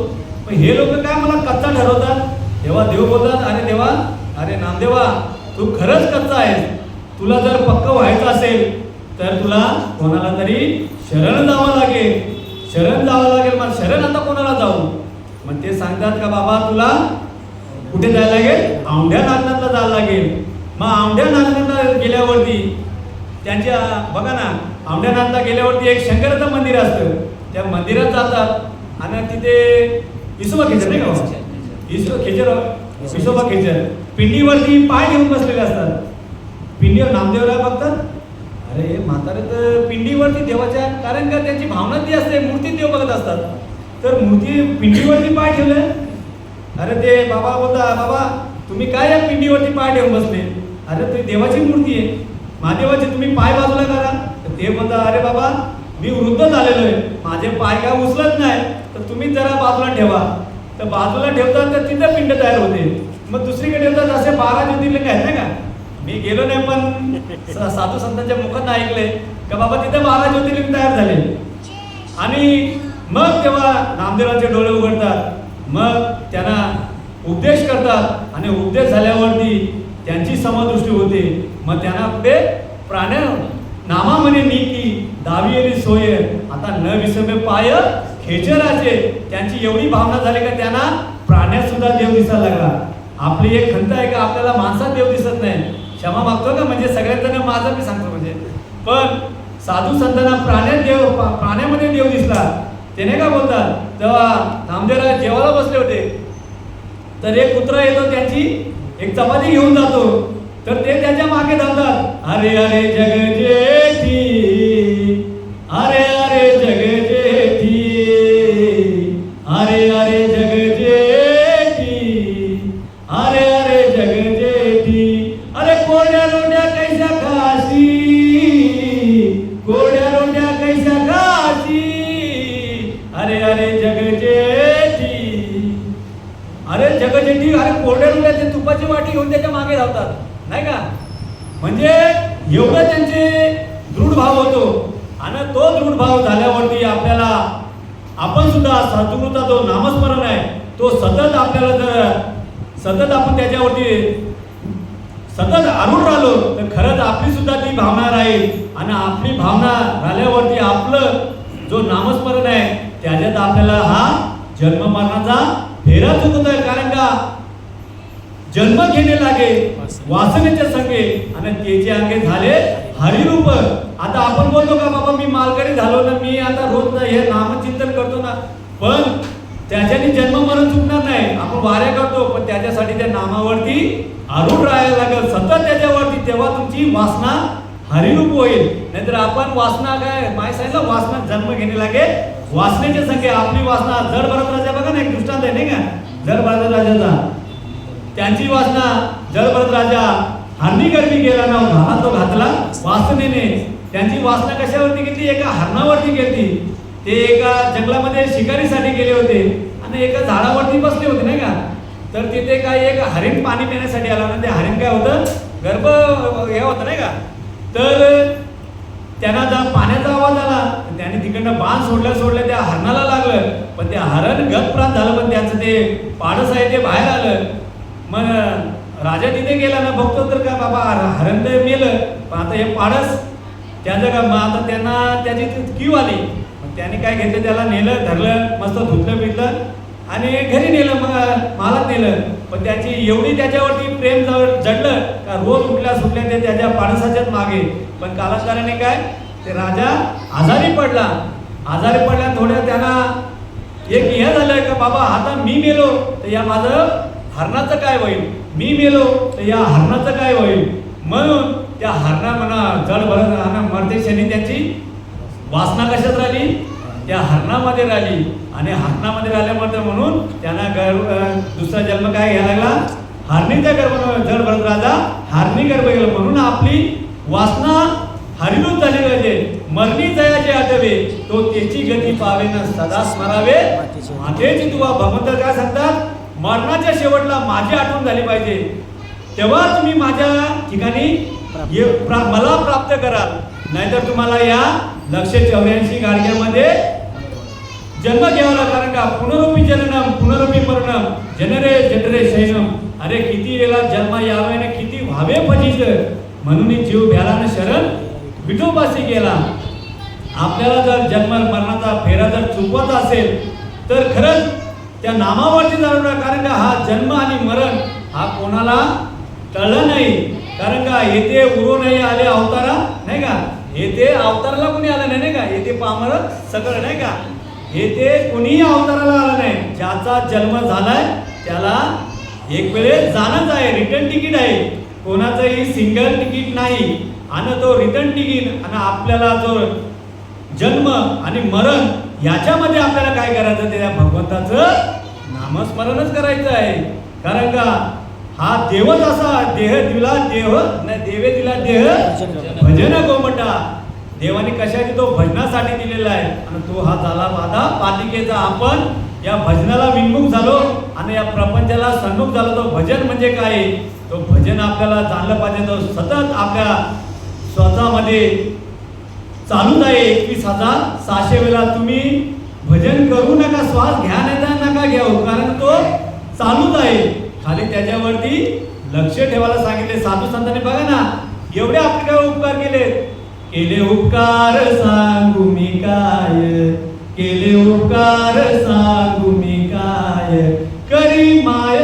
पण हे लोक काय मला कच्चा ठरवतात. तेव्हा देव बोलतात, अरे देवा, अरे नामदेवा तू खरंच कच्चा आहेस. तुला जर पक्क व्हायचं असेल तर तुला कोणाला तरी शरण जावं लागेल. मग शरण आता कोणाला जाऊ. मग ते सांगतात का बाबा तुला कुठे जायला लागेल, औंढ्या नागनाथला जायला लागेल. मग औंढ्या नागनाथला गेल्यावरती त्यांच्या बघा ना औंढ्यानाथला गेल्यावरती एक शंकराचं मंदिर असतं. त्या मंदिरात जातात आणि तिथे विसोबा खेचर नाही का, विसोबा खेचर पिंडीवरती पाय घेऊन बसलेले असतात. पिंडीवर नामदेवराय बघतात, अरे म्हातारे तर पिंडीवरती देवाच्या, कारण का त्यांची भावना ती असते, मूर्ती देव बघत असतात. तर मूर्ती पिंडीवरती पाय ठेवले. अरे ते बाबा बोलता, बाबा तुम्ही काय या पिंडीवरती पाय ठेवून बसले. अरे ती देवाची मूर्ती आहे, महादेवाची, तुम्ही पाय बाजूला करा. तर ते बोलता, अरे बाबा मी वृद्ध झालेलो आहे, माझे पाय काय उचलत नाही, तर तुम्ही जरा बाजूला ठेवा. तर बाजूला ठेवतात तर तिथं पिंड तयार होते. मग दुसरीकडे ठेवतात. असे 12 ज्योतिर्लिंग आहेत नाही का. मी गेलो नाही पण साधू संतांच्या मुखात ऐकले का बाबा तिथे 12 ज्योतिर्लिंग तयार झाले. आणि मग तेव्हा नामदेवाचे डोळे उघडतात. मग त्यांना उपदेश करतात आणि उपदेश झाल्यावरती त्यांची समदृष्टी होते. मग त्यांना पुढे प्राण्या नामा म्हणे नीती दावी येली सोय, आता न विसमे पाय खेचराचे. त्यांची एवढी भावना झाली का त्यांना प्राण्यात सुद्धा देव दिसायला लागला. आपली एक खंत आहे का आपल्याला माणसात देव दिसत नाही. क्षमा मागतो का, म्हणजे सगळ्यांना माझं मी सांगतो म्हणजे, पण साधू संतांना प्राण्यामध्ये देव दिसला. त्याने काय बोलतात, तेव्हा नामदेवराय जेवायला बसले होते तर एक कुत्रा येतो, त्यांची एक चपाती घेऊन जातो. तर ते त्याच्या मागे धावतात, अरे अरे जग जेठी, अरे अरे जग जेठी, अरे अरे जग जेठी, अरे अरे जग जेठी. अरे कोड्या रोड्या कैसा खाशी, कोड्या रोड्या कैसा खाशी, अरे अरे जग जेठी, अरे जग जेठी. अरे कोरड्या रोड्या ते तुपाची वाटी घेऊन त्याच्या मागे धावतात नाही का. म्हणजे एवढं त्यांचे दृढ भाव होतो. आणि तो दृढ भाव झाल्यावरती आपल्याला आपण सुद्धा सद्गुरूचा जो नामस्मरण आहे तो सतत आपल्याला जर आपण त्याच्यावरती सतत आरूढ राहिलो तर खरंच आपली सुद्धा ती भावना राहील. आणि आपली भावना राहिल्यावरती आपलं जो नामस्मरण आहे त्याच्यात आपल्याला हा जन्म मरणाचा फेरा चुकत आहे. कारण का जन्म घेणे लागे वासनेच्या संगे आणि त्याचे अंगे झाले हरिरूप. आता आपण बोलतो का बाबा मी मालकरी झालो ना, मी आता रोज हे नामचिंतन करतो ना, पण त्याच्याने जन्म मरण चुकणार नाही. आपण वाऱ्या करतो पण त्याच्यासाठी त्या नामावरती आरूढ राहायला लागेल सतत त्याच्यावरती, तेव्हा तुमची वासना हरिरूप होईल. नाहीतर आपण वासना काय माय सांगितलं, वासना जन्म घेणे लागे वासनेच्या संगे. आपली वासना जड भरत राजा बघा ना, एक दृष्टांत आहे नाही का जड भरत राजाचा. त्यांची वासना जड भरत राजा हरणी गर्मी गेला ना, घाला तो घातला वासनेने. त्यांची वासना कशावरती घेतली, एका हरणावरती घेतली. ते एका जंगलामध्ये शिकारीसाठी गेले होते आणि एका झाडावरती बसले होते नाही का. तर तिथे काय एक हरिण पाणी पिण्यासाठी आला ना, ते हरिण काय होतं गर्भ हे होतं नाही का. तर त्यांना जर पाण्याचा आवाज आला तर त्याने तिकडनं बाण सोडल्या त्या हरणाला लागलं, पण ते हरण गतप्राण झालं, पण त्याचं ते पाडस आहे ते बाहेर आलं. मग राजा तिथे गेला ना, बघतो तर का बाबा हरण तर मेलं, पण आता हे पाडस त्याचं का, मग आता त्यांना त्याची कीव आली. मग त्याने काय घेतलं, त्याला नेलं, धरलं, मस्त धुतलं पिटलं आणि घरी नेलं, मग महालात नेलं. पण त्याची एवढी त्याच्यावरती प्रेम जडलं का रोज उठल्या सुटल्या ते त्याच्या पाडसाच्याच मागे. पण कालांतराने काय, ते राजा आजारी पडला थोड्या, त्यांना एक हे झालं का बाबा आता मी मेलो तर या माझं हरणाचं काय होईल, मी मेलो तर या हरणाचं काय होईल. म्हणून त्या हरणा म्हणा जड भरत मरते क्षणी त्याची वासना कशात राहिली, त्या हरणामध्ये राहिली. आणि हरणामध्ये राहिल्यामुळे म्हणून त्यांना दुसरा जन्म काय घ्यायला लागला, हरणीचा गर्भ. जड भरत राजा हरणी गर्भ गेला. म्हणून आपली वासना हरिणूच झाली पाहिजे. मरणी जयाचे आठवे तो त्याची गती पावे न सदा स्मरावे माझेची तुवा. भगवंत काय सांगतात, मरणाच्या शेवटला माझी आठवण झाली पाहिजे, तेव्हा तुम्ही माझ्या ठिकाणी मला प्राप्त कराल. नाहीतर तुम्हाला या 184 गाडग्यामध्ये जन्म घ्यावा. कारण का पुनरुपी जननम पुनरुपी मरणम जनरे जनरे शयनम. अरे किती वेळा जन्म यावे ना किती व्हावे फजित, म्हणून जीव भ्याला शरण विठोबाशी गेला. आपल्याला जर जन्म मरणाचा फेरा जर चुकवत असेल तर खरंच त्या नामावरती जाणार. कारण का हा जन्म आणि मरण हा कोणाला टळला नाही. कारण का येथे उरो नाही आले अवतारा, नाही का, येथे अवताराला कोणी आलं नाही, नाही का, येथे पामर सगळं, नाही का, येथे कोणीही अवताराला आलं नाही. ज्याचा जन्म झालाय त्याला एक वेळेस जाणंच आहे, रिटर्न तिकीट आहे, कोणाचंही सिंगल तिकीट नाही. आणि तो रिटर्न तिकीट आणि आपल्याला जो जन्म आणि मरण याच्यामध्ये आपल्याला काय करायचं, त्या भगवंताचं नामस्मरणच करायचं आहे. कारण का हा देवच असा देह दिला देह नाही देवे दिला देह भजन गोमटा. देवाने कशाने तो भजनासाठी दिलेला आहे आणि तो हा झाला बाधा पालिकेचा. आपण या भजनाला विन्मुख झालो आणि या प्रपंचाला सन्मुख झालो. तो भजन म्हणजे काय, तो भजन आपल्याला जाणलं पाहिजे. तो सतत आपल्या स्वतःमध्ये चालूच आहे. 21,600 वेळा तुम्ही भजन करू नका, श्वास घ्या नाही नका घ्यावं, कारण तो चालूच आहे. खाली त्याच्यावरती लक्ष ठेवायला सांगितले. साधू संतांनी बघा ना एवढे आपल्याकडे उपकार केले उपकार सांगू मी काय, केले उपकार सांगू मी काय, करी माय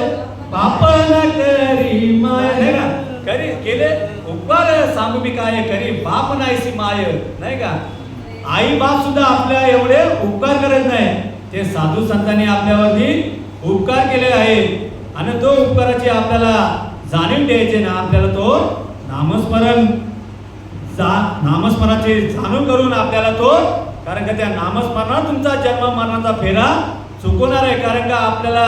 बापना करी माय, नाही का, करी केले उपकार सांगू मी काय, करी बाप नाहीसी माय, नाही का. आई बाप सुद्धा आपल्या एवढे उपकार करत नाही. ते साधू संतांनी आपल्यावरती उपकार केले आहे आणि तो उपकाराची आपल्याला जाणीव द्यायचे ना, आपल्याला तो नामस्मरणाची जाणीव करून आपल्याला तो, कारण का त्या नामस्मरणात तुमचा जन्म मरणाचा फेरा चुकवणार आहे. कारण का आपल्याला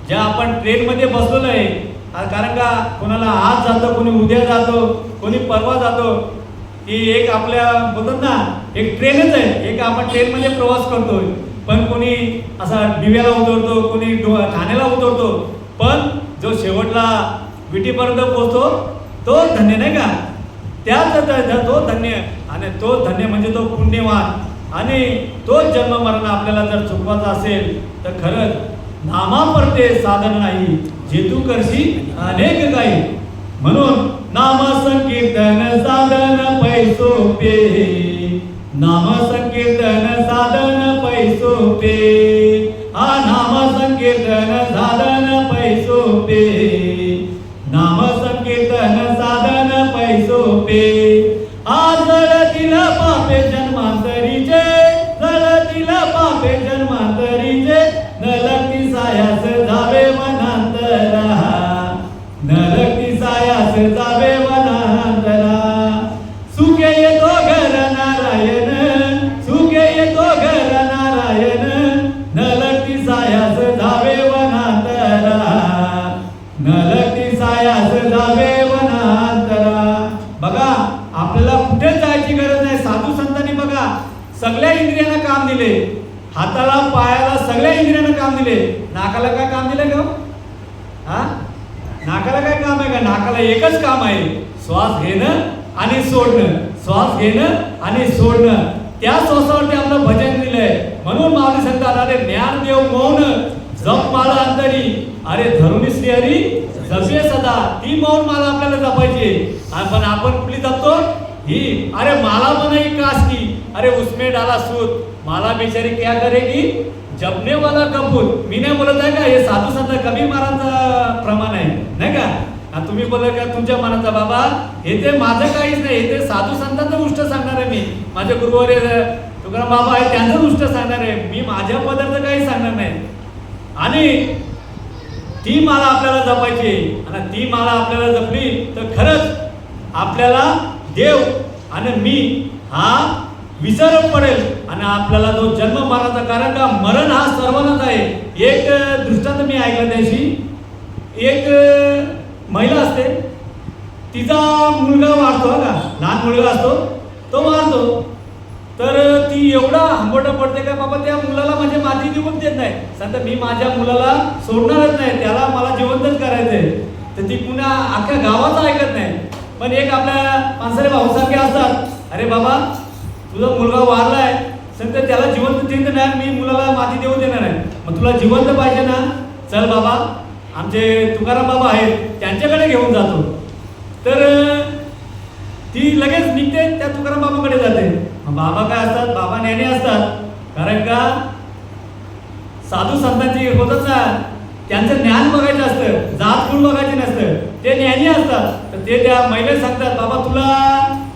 ज्या आपण ट्रेनमध्ये बसलेलो आहे, कारण का कोणाला आज जातो, कोणी उद्या जातो, कोणी परवा जातो. ती एक आपल्या बोलतात ना एक ट्रेनच आहे, एक आपण ट्रेनमध्ये प्रवास करतोय. पण कोणी असा दिव्याला उतरतो, कोणी ठाण्याला उतरतो, पण जो शेवटला विटीपर्यंत पोहोचतो तो धन्य, नाही का. त्याच तो धन्य आणि तो धन्य म्हणजे तो पुण्यवान. आणि तो जन्म मरण आपल्याला जर चुकवायचा असेल तर खरंच नामापरते साधन नाही, जे तू करशी अनेक काही. म्हणून नाम संकीर्तन साधन पैसो पे, नाम संकीर्तन साधन पैसो पे, हा नाम संकीर्तन साधन पैसो पे, नाम संकीर्तन साधन पैसो पे. जळतील पापे जन्मांतरीचे, जळतील पापे जन्मांतरीचे, नलक्ती सायास जावे वनांतरा, नलक्ती सायास जावे वनांतरा. सुखे येतो घर नारायण, सुखे येतो घर नारायण, नलक्ती सायास जावे वनांतरा, नलक्ती सायास जावे वनांतरा. बघा आपल्याला कुठे जायची गरज नाही. साधू संतांनी बघा सगळ्या इंद्रियांना काम दिले, हाताला पायाला सगळ्या इंद्रियांना काम दिले. नाकाला काय काम दिले का, हा, नाकाला काय काम आहे का, नाकाला एकच काम आहे, श्वास घेणं आणि सोडणं. श्वास घेणं आणि सोडणं, त्या श्वासावरती आपलं भजन दिलंय. म्हणून माऊली सांगतात, अरे ज्ञानदेव मौन जप माला अंतरी, अरे धरुणी श्रीहरी जपे सदा. ती मौन माला आपल्याला जपायची. पण आपण कुठली जपतो ही, अरे माला बनाई काश की, अरे उसमें डाला सूत, माला बेचारी क्या करेगी जपने वाला कपूर. मी नाही बोलत आहे का हे साधू संत कमी मारांचा प्रमाण आहे, नाही का. तुम्ही बोलत का तुमच्या मनाचा बाबा हे ते माझं काहीच नाही, हे ते साधू संतांचं गोष्ट सांगणार आहे. मी माझे गुरुवारी तुकाराम बाबा आहे त्यांचं गोष्ट सांगणार आहे, मी माझ्या पदार्थ काही सांगणार नाही. आणि ती माला आपल्याला जपायची, आणि ती माला आपल्याला जपली तर खरंच आपल्याला देव आणि मी हा विसर पडेल, आणि आपल्याला जो जन्म मरणाचा, कारण का मरण हा सर्वांनाच आहे. एक दृष्टांत मी ऐकला त्याशी, एक महिला असते, तिचा मुलगा वाढतो का, लहान मुलगा असतो तो वाढतो, तर ती एवढा हंबोटा पडते का बाबा त्या मुलाला म्हणजे माती जिवंत देत नाही. सांगता मी माझ्या मुलाला सोडणारच नाही, त्याला मला जिवंतच करायचंय. तर ती पुन्हा अख्ख्या गावाचं ऐकत नाही. पण एक आपल्या पानसरे भाऊसारखे असतात, अरे बाबा तुझा मुलगा वारलाय, सांगते त्याला जिवंत देत नाही, मी मुलाला माती देऊ देणार नाही. मग तुला जिवंत पाहिजे ना, चल बाबा आमचे तुकाराम बाबा आहेत त्यांच्याकडे घेऊन जातो. तर ती लगेच निघते, त्या तुकाराम बाबाकडे जाते. बाबा काय असतात, बाबा ज्ञानी असतात, कारण का साधू संतांची होतात ना, त्यांचं ज्ञान बघायचं असतं, जात गुण बघायचे नसतं, ते ज्ञानी असतात. तर ते त्या महिलेला सांगतात, बाबा तुला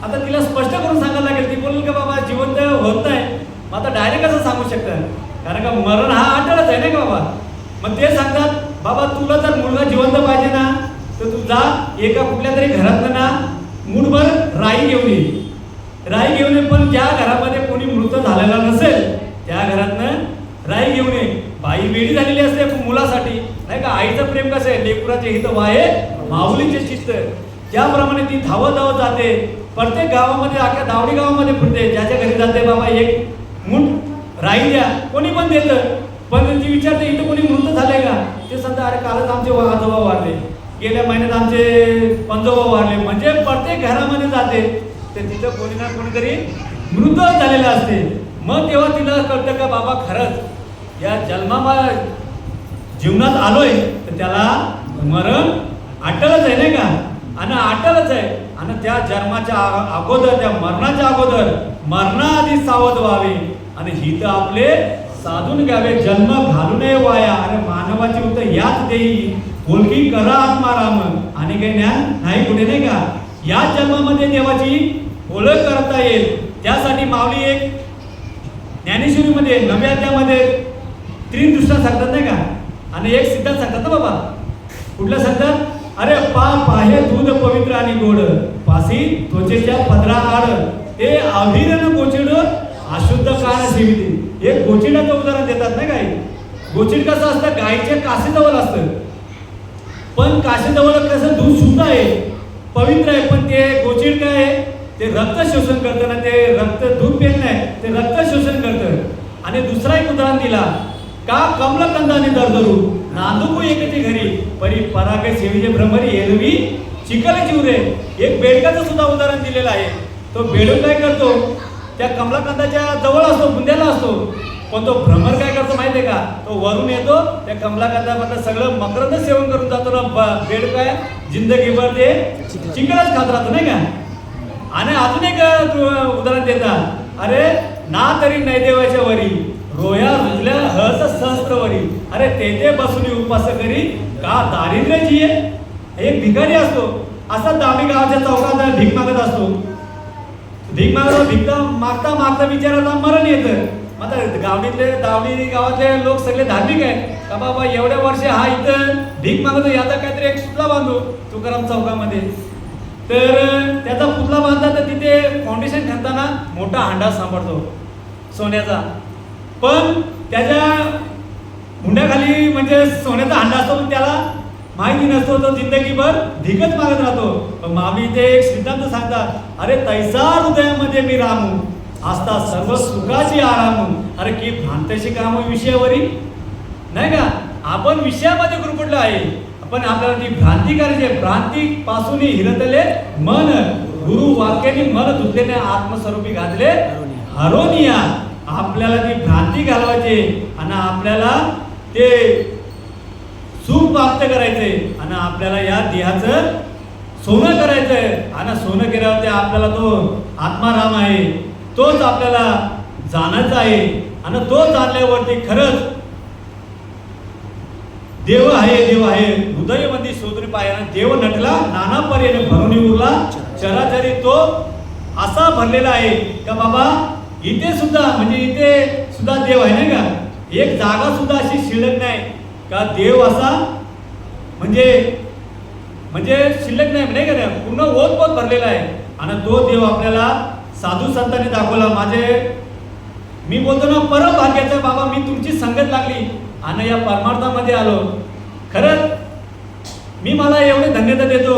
आता तिला स्पष्ट करून सांगायला लागेल. ती बोलेल का बाबा जिवंत होत नाही, मग आता डायरेक्ट कसं सांगू शकतात, कारण का मरण हा अटळच आहे नाही का बाबा. मग ते सांगतात, बाबा तुला जर मुलगा जिवंत पाहिजे ना, तर तू जा एका कुठल्या तरी घरातनं ना मुठभर राई घेऊन ये. राई घेऊन ये, पण ज्या घरामध्ये कोणी मृत झालेला नसेल त्या घरातनं राई घेऊन ये. बाई वेडी झालेली असते मुलासाठी, नाही का. आईचं प्रेम कसं आहे, लेकराचे हित वाहे माऊलीचे चित्त, त्याप्रमाणे ती धावत धावत जाते. प्रत्येक गावामध्ये, अख्ख्या दावडी गावामध्ये फिरते, ज्याच्या घरी जाते, बाबा एक मुठ राई द्या, कोणी पण देतं. पण ती विचारते इथं कोणी मृत झाले का, ते सांगतात अरे कालच आमचे आजोबा वारले, गेल्या महिन्यात आमचे पंजोबा वारले. म्हणजे प्रत्येक घरामध्ये जाते, तर तिथं कोणी ना कोणीतरी मृत झालेलं असते. मग तेव्हा तिला कळतं का बाबा खरंच या जीवनात आलोय तर त्याला मरण अटलच आहे नाही का, आणि अटलच आहे. आणि त्या जन्माच्या अगोदर, त्या मरणाच्या अगोदर मरणाआधी सावध व्हावे, आणि हित आपले साधून घ्यावे, जन्म घालू नये वाया. आणि मानवाची उत्तर याच देई, ओळखी करा आत्माराम, आणि काही ज्ञान नाही कुठे नाही का. या जन्मामध्ये देवाची ओळख करता येईल, त्यासाठी माऊली एक ज्ञानेश्वरीमध्ये 9व्या अध्यायामध्ये 3 दृष्टा सांगतात नाही का, आणि एक सिद्धांत सांगतात ना बाबा. कुठलं सांगतात, अरे पाप आहे दूध पवित्र आणि गोड, पासी त्वचेच्या पदरा आड, ते अभिरन गोचिड अशुद्ध कान सेविते. एक गोचिडाचं उदाहरण देतात नाही काही. गोचिड कसं असतं, गायीच्या कासेजवळ असतं, पण कासेजवळ कसं दूध शुद्ध आहे, पवित्र आहे, पण ते गोचिड काय आहे, ते रक्त शोषण करतं ना, ते रक्त दूध पेत नाही, ते रक्त शोषण करतं. आणि दुसरा एक उदाहरण दिला का, कमलकंदाने दरदरू नांदुकू एकते घरी, परी परागे सेविजे भ्रमरी एरवी चिकल चिवरे. एक बेडकाचं सुद्धा उदाहरण दिलेलं आहे. तो बेडूक काय करतो, त्या कमलाकंदाच्या जवळ असतो, बुंद्याला असतो, पण तो भ्रमर काय करतो माहिती आहे का, तो वरून येतो, त्या कमलाकंदामधलं सगळं मकरंद सेवन करून जातो ना. बेडूक काय जिंदगीभर ते चिकलच खात राहतो नाही का. आणि अजून एक उदाहरण देतात, अरे ना तरी नैदेवाच्या वरी, रोया रुजल्या हस सहस्त्रवरी, अरे तेथे बसून उपास करी का दारिद्र्य जिये. एक भिकारी असतो, असा दावडी गावाच्या चौकात भीक मागत असतो. भीक मागता मागता विचारायला मरण येतं. आता दावडी गावातले लोक सगळे धार्मिक आहेत का बाबा, एवढ्या वर्ष हा इथं भीक मागतो, याचा काहीतरी एक पुतळा बांधू तुकाराम चौकामध्ये. तर त्याचा पुतळा बांधला, तर तिथे फाउंडेशन खाताना मोठा हांडा सांभाळतो सोन्याचा, पण त्याच्या मुंड्याखाली म्हणजे सोन्याचा हांडा असतो, पण त्याला माहिती नसतो, तो जिंदगीभर भिकच मागत राहतो. पण मामी ते एक सिद्धांत सांगतात, अरे तैसा हृदयामध्ये मी रामू, असता सर्व सुखाची आराम. अरे की भ्रांतशी काम विषयावरी नाही का, आपण विषयामध्ये गुरफटलो आहे, पण आपल्याला ती भ्रांती करायची आहे. भ्रांती पासून हिरतले मन, गुरु वाक्याने मन धुतलेने आत्मस्वरूपी घातले हरोनिया. आपल्याला ती भ्रांती घालवायची आणि आपल्याला ते सुख प्राप्त करायचंय आणि आपल्याला या देहाचं सोनं करायचंय. आणि सोनं केल्यावर ते आपल्याला तो आत्माराम आहे तोच आपल्याला जाणायचा आहे. आणि तो जाणल्यावरती खरंच देव आहे हृदयमध्ये शोधून पायाने देव नटला नाना पर्याने भरून उरला चराचरी. तो असा भरलेला आहे का बाबा इथे सुद्धा म्हणजे इथे सुद्धा देव आहे नाही का. एक जागा सुद्धा अशी शिल्लक नाही का देव असा म्हणजे शिल्लक नाही का. पूर्ण ओतपोत भरलेला आहे. आणि तो देव आपल्याला साधू संतांनी दाखवला. मी बोलतो ना परम भाग्याचं बाबा मी तुमची संगत लागली आणि या परमार्थामध्ये आलो. खरंच मी मला एवढे धन्यता देतो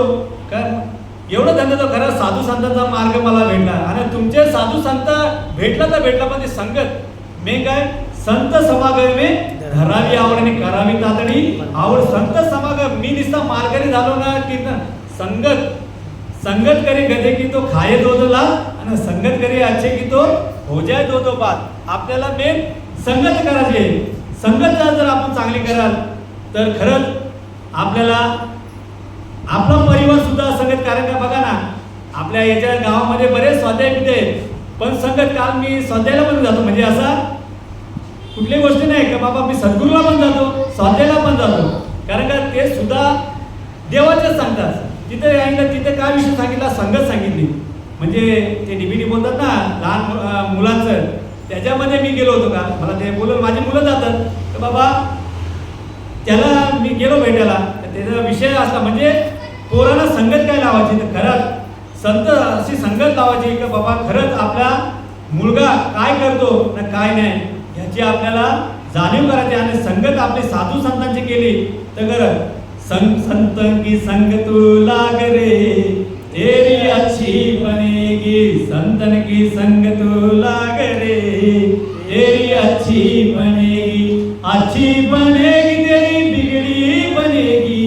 एवढं धन्यता खरं साधू संतांचा मार्ग मला भेटला. आणि तुमचे साधू संत भेटला तर भेटला पण ती संगत मी काय संत समागम में धरावी आवड आणि करावी तातडी आवड. संत समागम मी निस्ता मार्गाने झालो ना की संगत करे गधे की तो खाये दो लाभ आणि संगत करे अच्छे की तो हो जाए दो बात. आपल्याला मेन संगत करायची आहे. संगत जर आपण चांगली कराल तर खरंच आपल्याला आपला परिवार सुद्धा संगत. कारण का बघा ना आपल्या याच्या गावामध्ये बरेच स्वाध्याय पिते पण संगत काल मी स्वाध्यायाला पण जातो म्हणजे असा कुठली गोष्टी नाही का बाबा मी सद्गुरूला पण जातो स्वाध्यायाला पण जातो. कारण का ते सुद्धा देवाचेच सांगतात. तिथे काय विषय सांगितला संगत सांगितली म्हणजे ते डीबीडी बोलतात ना लहान मुलांचं त्याच्यामध्ये मी गेलो होतो का मला ते बोलून माझी मुलं जातात तर बाबा त्याला मी गेलो भेटायला त्याचा विषय असला म्हणजे पोराला संगत काय लावायची तर खरंच संत अशी संगत लावायची का बाबा खरंच आपला मुलगा काय करतो ना काय नाही ह्याची आपल्याला जाणीव करायची. आणि संगत आपली साधू संतांची केली तर खरं संत की संग तू लाग रे तेरी अच्छी बनेगी. संतन की संग तू लाग रे तेरी अच्छी बनेगी तेरी बिगड़ी बनेगी.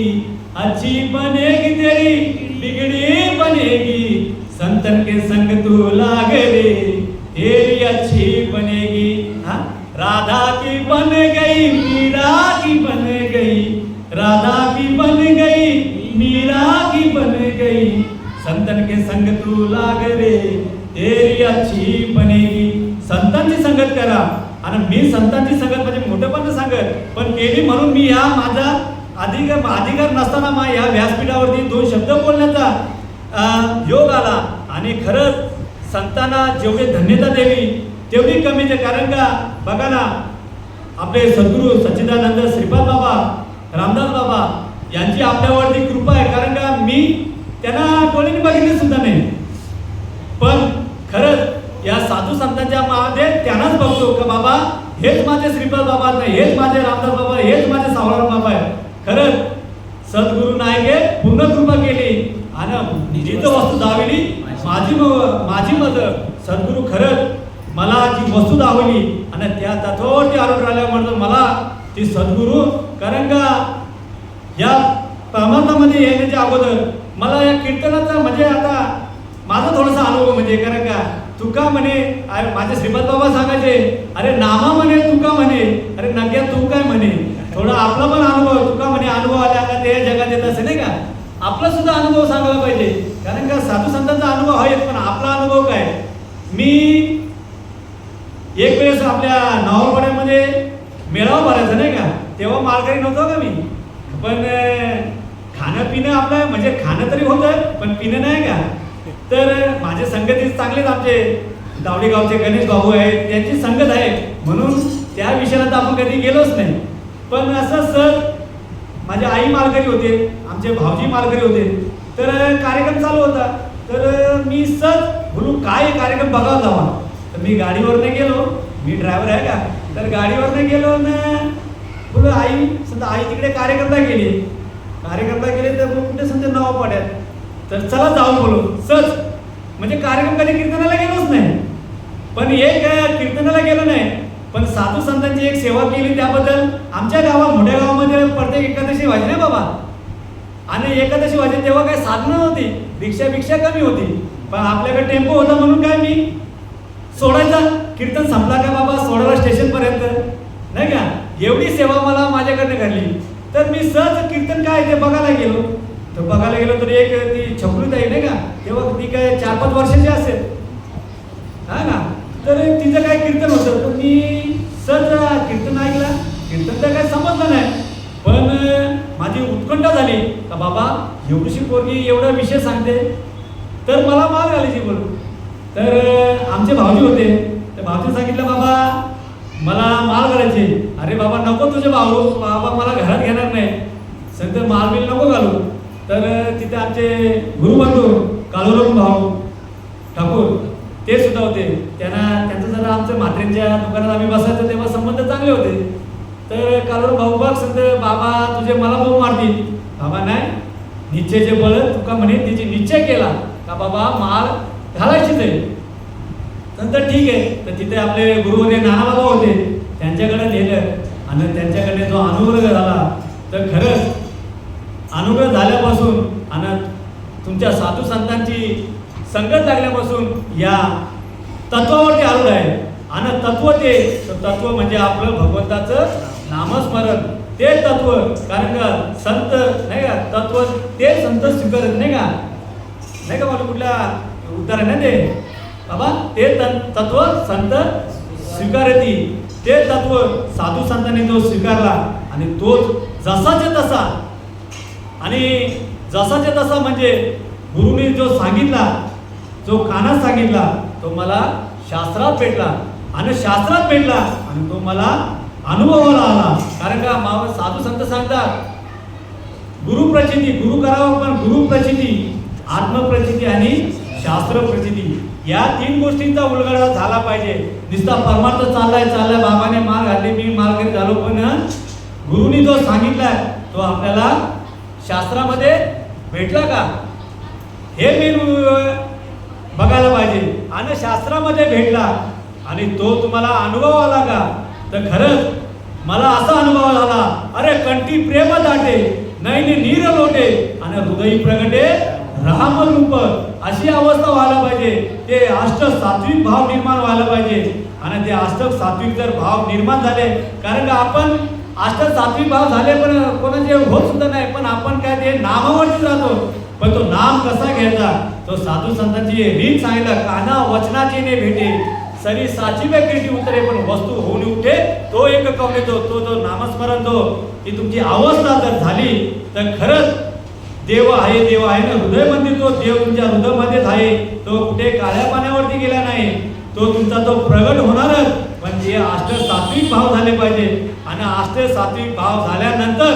अच्छी बनेगी तेरी बिगड़ी बनेगी. संतन के संग तू लाग रे तेरी अच्छी बनेगी. हाँ राधा की बन गई मीरा की बन गई. राधा की बन गई मीरा की बन गई. संतन के संग तू लाग रे तेरी अच्छी बनेगी. संतांची संगत करा. आणि मी संतांची संगत म्हणजे मोठं पण सांगत पण केली म्हणून मी या माझा अधिकार नसताना या व्यासपीठावरती 2 शब्द बोलण्याचा योग आला. आणि खरंच संतांना जेवढी धन्यता द्यावी तेवढी कमीच आहे. कारण का बघा ना आपले सद्गुरू सच्चिदानंद श्रीपाद बाबा रामदास बाबा यांची आपल्यावरती कृपा आहे. कारण का मी त्यांना कोणीही बघितले सुद्धा नाही पण खरंच या साधू संतांच्या मध्ये त्यांनाच बघतो का बाबा हेच माझे श्रीपाद बाबा नाही हेच माझे रामदास बाबा हेच माझे सावळाराम बाबा आहे. खरंच सद्गुरू नायके पूर्ण कृपा केली आणि जिथं वस्तू दावली माझी मत सद्गुरू खरंच मला जी वस्तू दावली आणि त्या तत्वावरती आरोप राहिल्यामुळे मला ती सद्गुरू. कारण का या परमार्थामध्ये येण्याच्या अगोदर मला या कीर्तनाचा म्हणजे आता माझा थोडासा अनुभव म्हणजे कारण का तुका म्हणे माझे श्रीपाद बाबा सांगायचे अरे नामा म्हणे तुका म्हणे अरे नग्या तू काय म्हणे. थोडा आपला पण अनुभव तुका म्हणे अनुभव आला का ते जगात येत असे नाही का आपला सुद्धा अनुभव सांगायला पाहिजे. कारण का साधू संतांचा अनुभव आहे पण आपला अनुभव काय. मी एक वेळेस आपल्या नावापाड्यामध्ये मेळावा भरायचा नाही का तेव्हा मालकरी नव्हतो का मी पण खाणं पिणं आपलं म्हणजे खाणं तरी होतं पण पिणं नाही का. तर माझे संगती चांगलेच आमचे दावडी गावचे गणेश भाऊ आहेत त्यांची संगत आहे म्हणून त्या विषयाला तर आपण कधी गेलोच नाही. पण असं सर माझी आई मालकरी होते आमचे भाऊजी मालकरी होते तर कार्यक्रम चालू होता तर मी सर बोलू काय कार्यक्रम बघावा जावा. तर मी गाडीवरनं गेलो मी ड्रायव्हर आहे का तर गाडीवरनं गेलो ना बोलू आई समजा आई तिकडे कार्यक्रमला गेली तर कुठे समजा नाव पड्यात तर चला जाऊन बोलू सच म्हणजे कार्यक्रम कधी कीर्तनाला गेलोच नाही पण एक कीर्तनाला गेलो नाही पण साधू संतांची एक सेवा केली त्याबद्दल आमच्या गावात मोठ्या गावामध्ये प्रत्येक एकादशी व्हायची नाही बाबा आणि एकादशी व्हायची तेव्हा काही साधनं नव्हती, रिक्षा कमी होती, पण आपल्याकडे टेम्पो होता म्हणून काय मी सोडायचा, कीर्तन संपला का बाबा सोडायला स्टेशनपर्यंत, नाही का, एवढी सेवा मला माझ्याकडनं घडली. तर मी सहज कीर्तन काय ते बघायला गेलो, तर एक ती छकुलीताई नाही का, तेव्हा ती काय 4-5 वर्षाची असेल, हा ना, तर तिचं काय कीर्तन होतं, तर मी सहज कीर्तन ऐकला. कीर्तन तर काय समजलं नाही, पण माझी उत्कंठा झाली का बाबा एवढीशी पोरगी एवढा विषय सांगते, तर मला माल घालायची बोलू. तर आमचे भाऊजी होते, तर भाऊजी सांगितलं बाबा मला माल घालायचे. अरे बाबा नको, तुझे भाऊ बाबा मला घरात घेणार नाही, संत माल बिल नको घालू. तर तिथे आमचे गुरुबंधू काळूराम भाऊ ठाकूर ते सुद्धा होते, त्यांचं जरा आमचं म्हात्रेंच्या दुकानात आम्ही बसायचं तेव्हा संबंध चांगले होते. तर काळूराम भाऊ बघ संत बाबा तुझे मला भाऊ मारतील. बाबा नाही, निश्चयचे बळ तुका म्हणे, तिची निश्चय केला का बाबा माल घालायचीच आहे. नंतर ठीक आहे, तर तिथे आपले गुरुवर्य नानाबाबा होते, त्यांच्याकडे नेलं आणि त्यांच्याकडे जो अनुग्रह झाला, तर खरंच अनुग्रह झाल्यापासून आणि तुमच्या साधू संतांची संगत लागल्यापासून या तत्वावरती आलेलं आहे. आणि तत्व म्हणजे आपलं भगवंताचं नामस्मरण, ते तत्व. कारण का संत नाही का, तत्व ते संत स्वीकारत नाही का, मला कुठल्या उत्तर आहे ना ते बाबा, ते तत्व संत स्वीकारती, ते तत्व साधू संतांनी जो स्वीकारला आणि तो जसाचे तसा, आणि जसाचे तसा म्हणजे गुरुने जो सांगितला, जो कानात सांगितला, तो मला शास्त्रात भेटला, आणि शास्त्रात भेटला आणि तो मला अनुभवाला आला. कारण का साधू संत सांगतात गुरुप्रचिती, गुरु करावं, पण गुरुप्रचिती, आत्मप्रचिती आणि शास्त्र प्रचिती, या 3 गोष्टींचा उलगडा झाला पाहिजे. नुसता परमार्थ चाललाय बाबाने माल घातली, मी मालकरी झालो, पण गुरुनी जो सांगितलाय तो आपल्याला शास्त्रामध्ये भेटला का, हे मी बघायला पाहिजे. आणि शास्त्रामध्ये भेटला आणि तो तुम्हाला अनुभव आला का, तर खरंच मला असा अनुभव झाला, अरे कंठी प्रेम दाटे, नैनी नीर लोटे, आणि हृदयी प्रगटे राम रूप, अशी अवस्था व्हायला पाहिजे. ते अष्टक सात्विक भाव निर्माण व्हायला पाहिजे. आणि ते अष्टक सात्विक जर भाव निर्माण झाले, कारण का आपण अष्टक सात्विक भाव झाले पण कोणाचे होत सुद्धा नाही, पण आपण काय ते नामावरतीच राहतो. पण तो नाम कसा घ्यायचा, तो साधू संतांची रीत सांगितलं, काना वचनाची ने भेटे, सरी साची वेगळी उतरे, पण वस्तू होऊन उठे तो एक कवनेतो, तो जो नामस्मरण, तो ही तुमची अवस्था जर झाली, तर खरंच देव आहे ना, हृदय मंदिर, तो देव तुमच्या हृदयामध्येच आहे, तो कुठे काळ्या पाण्यावरती गेला नाही, तो तुमचा तो प्रगट होणारच. पण जे अष्ट सात्विक भाव झाले पाहिजे, आणि अष्ट सात्विक भाव झाल्यानंतर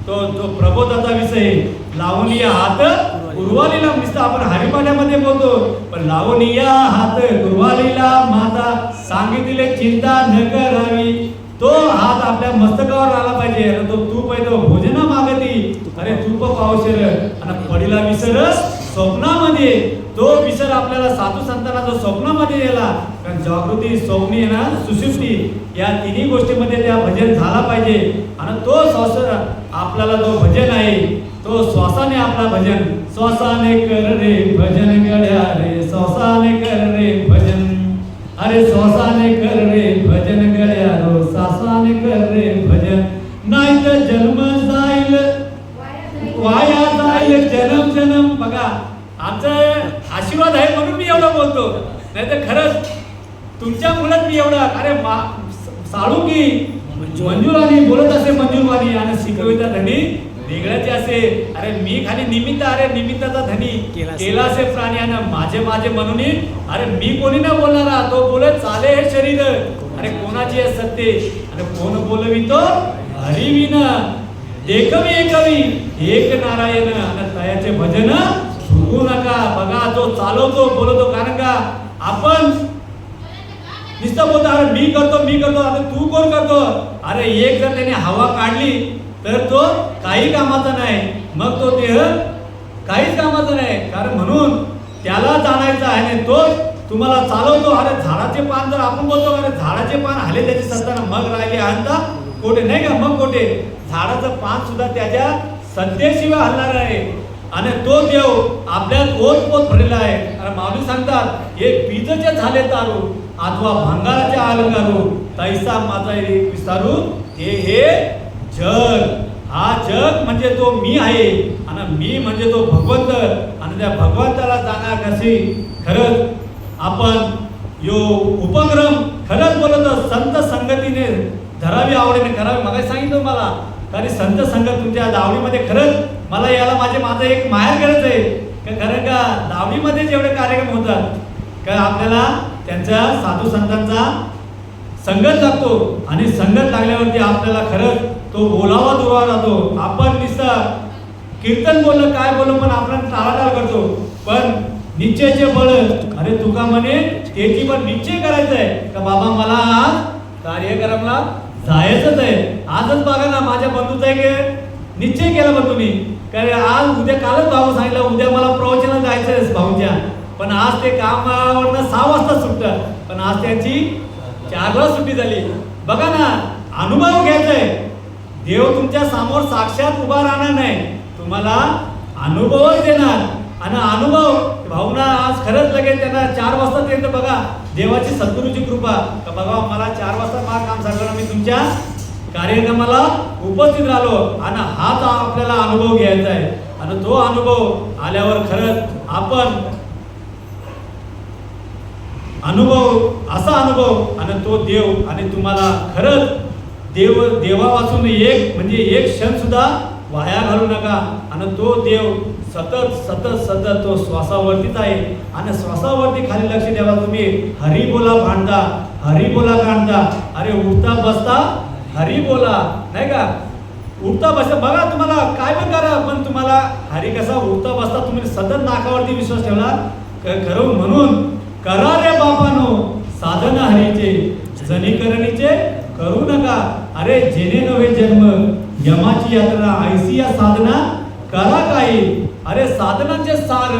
तो जो प्रबोधाचा विषय, लावणीय हात गुरुवालीला, नुसतं आपण हरिपाठामध्ये बोलतो, पण लावणीय हात गुरुवालीला माता सांगितले चिंता न करावी, तो हात आपल्या मस्तकावर आला पाहिजे. आणि तो तूप आहे तो भोजना मागती, अरे तूप पावशेर, आणि पडीला विसर स्वप्नामध्ये, तो विसर आपल्याला साधू संतांना जो स्वप्नामध्ये गेला, कारण जागृती, स्वप्नी ना सुषुप्ती, या तिन्ही गोष्टीमध्ये त्या भजन झाला पाहिजे. आणि तो श्वास आपल्याला जो भजन आहे, तो श्वासाने आपला भजन, श्वासाने कर रे भजन गड्या रे, श्वासाने कर रे भजन, अरे श्वासाने कर रे भजन गड्या रो, श्वासाने कर रे भजन, नाही तर जन्म जाईल वाया जाईल जन्म. बघा आमचा आशीर्वाद आहे म्हणून मी एवढं बोलतो, नाही तर खरंच तुमच्या मुलात मी एवढा, अरे साळू की मंजूरानी बोलत असे मंजूरवाणी, आणि शिकविता धनी वेगळ्याचे असे, अरे मी खाली निमित्त, अरे निमित्ताचा धनी केला असे प्राणी, आणि माझे म्हणून, अरे मी कोणी ना बोलणारा, तो बोलत चाले हे शरीर, अरे कोणाची आहे सत्य, आणि कोण बोलवितो हरिविन, एकवी एक नारायण, आणि तयाचे भजन चुकू नका. बघा जो चालवतो बोलतो, कारण का आपण नुसतं बोलतो, अरे मी करतो, आता तू कोण करतो, अरे एक जर त्याने हवा काढली तर तो काही कामाचा नाही, मग तो देह काहीच कामाचा नाही. कारण म्हणून त्याला जाणायचं आहे, आणि तो तुम्हाला चालवतो. अरे झाडाचे पान जर आपण बोलतो, अरे झाडाचे पान हाले त्याची सत्ताना, मग राहिले आणता कोठे, नाही का, मग कोठे झाडाचं पान सुद्धा त्याच्या सत्तेशिवाय हलणार आहे आणि तो देव आपल्यात ओतपोत भरलेला आहे. आणि माऊली सांगतात हे बीजचे झाले तारू अथवा भंगाराचे अलंकारू तैसा माझा एक विस्तारू हे जग. हा जग म्हणजे तो मी आहे आणि मी म्हणजे तो भगवंत. आणि त्या भगवंताला जाणार कशी खरंच आपण यो उपक्रम खरंच बोलतो संत संगतीने धरावी आवडीने करावी. मग सांगितलं मला कारण संत संगत तुमच्या दावणीमध्ये खरंच मला याला माझं एक माहेर गरज आहे का. खरं का दावणीमध्ये जेवढे कार्यक्रम होतात का आपल्याला त्यांच्या साधू संतांचा संगत लागतो आणि संगत लागल्यावरती आपल्याला खरंच तो बोलावा दुरावा राहतो. आपण नुसतं कीर्तन बोललं काय बोललो पण आपण टाळाटाळ करतो. पण निश्चयचे बळ अरे तुका म्हणे त्याची पण निश्चय करायचं आहे का बाबा मला आज कार्यक्रमला जायचंच आहे. आजच बघा ना माझ्या बंधूचा एक निश्चय केला पण तुम्ही कारण आज उद्या कालच भाऊ सांगितलं उद्या मला प्रवचनाला जायचं आहे भाऊच्या. पण आज ते कामावरनं 6 वाजता सुटतं पण आज त्यांची 4 वाजता सुट्टी झाली. बघा ना अनुभव घ्यायचाय. देव तुमच्या समोर साक्षात उभा राहणार नाही तुम्हाला अनुभवच देणार. आणि अनुभव भावना आज खरंच लगेच त्यांना 4 वाजता ते बघा देवाची सद्गुरूची कृपा का बघा मला 4 वाजता मला काम सांगलं मी तुमच्या कार्यक्रमाला उपस्थित राहिलो. आणि हाच आपल्याला अनुभव घ्यायचा आहे. आणि तो अनुभव आल्यावर खरंच आपण असा अनुभव आणि तो देव आणि तुम्हाला खरंच देवा वाचून एक म्हणजे एक क्षण सुद्धा वाया घालू नका. आणि तो देव सतत सतत सतत तो श्वासावरतीच आहे. आणि श्वासावरती खाली लक्ष द्यावा तुम्ही. हरी बोला भांडता हरी बोला कांडता. अरे उठता बसता हरी बोला नाही का. उठता बसता बघा तुम्हाला काय पण करा पण तुम्हाला हरी कसा उठता बसता तुम्ही सतत नाकावरती विश्वास ठेवला खरं. म्हणून करा रे बापानो साधना हरीचे जनीकरणीचे करू नका. अरे जेणे नव्हे जन्म यमाची यात्रा ऐसी या साधना करा काही. अरे साधनांचे सार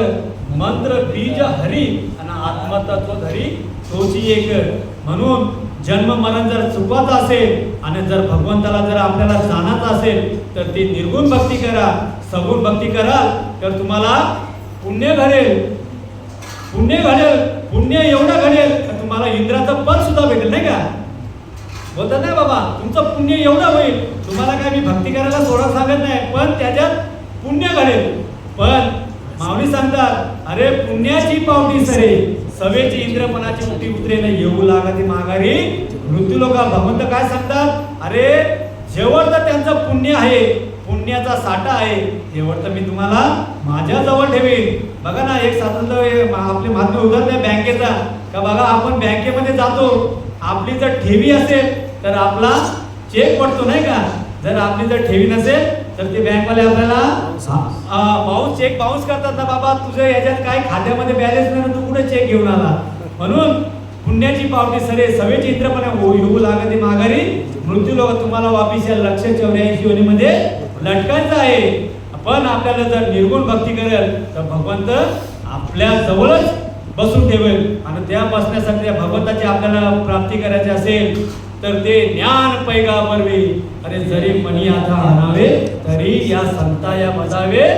मंत्र बीज हरी आणि आत्मतत्व धरी तोची एक. म्हणून जन्म मरण जर चुकवायचं असेल आणि जर भगवंताला जर आपल्याला जाणायचं असेल तर ती निर्गुण भक्ती करा. सगुण भक्ती कराल तर तुम्हाला पुण्य घडेल. पुण्य एवढं घडेल तर तुम्हाला इंद्राचं पद सुद्धा भेटेल नाही का. बोलतात नाही बाबा तुमचं पुण्य एवढं होईल. तुम्हाला काय मी भक्ती करायला सोडा सांगत नाही पण त्याच्यात पुण्य घडेल. पण माऊली सांगतात अरे पुण्याची पावटी सरे सवेची इंद्रपणाची मुठी उतरेल येऊ लागते माघारी मृत्यू लोका. भगवंत काय सांगतात अरे जेवढ तर त्यांचं पुण्य आहे पुण्याचा साठा आहे तेवढं तर मी तुम्हाला माझ्या जवळ ठेवीन. बघा ना एक स्वातंत्र्य आपले महात्मा उदाहरण आहे बँकेचा का बघा आपण बँकेमध्ये जातो आपली जर ठेवी असेल तर आपला चेक पडतो नाही का. जर आपली जर ठेवी नसेल तर ते बँकवाले आपल्याला चेक बाउन्स करतात ना बाबा तुझ्या याच्यात काय खात्यामध्ये बॅलन्स नाही तू कुठे चेक घेऊन आला. म्हणून पुण्याची पावटी सरे सवेची इंद्रपणे येऊ लागते माघारी मृत्यू लोक. तुम्हाला वापिस या 184 योनीमध्ये लटकायचं आहे. पण आपल्याला जर निर्गुण भक्ती करेल तर भगवंत आपल्या जवळच बसून ठेवेल. आणि त्या बसण्यासाठी त्या भगवंताची आपल्याला प्राप्ती करायची असेल तर ते ज्ञान पैगा बरवे. अरे जरी मनी आता आणावे तरी या संता या बजावे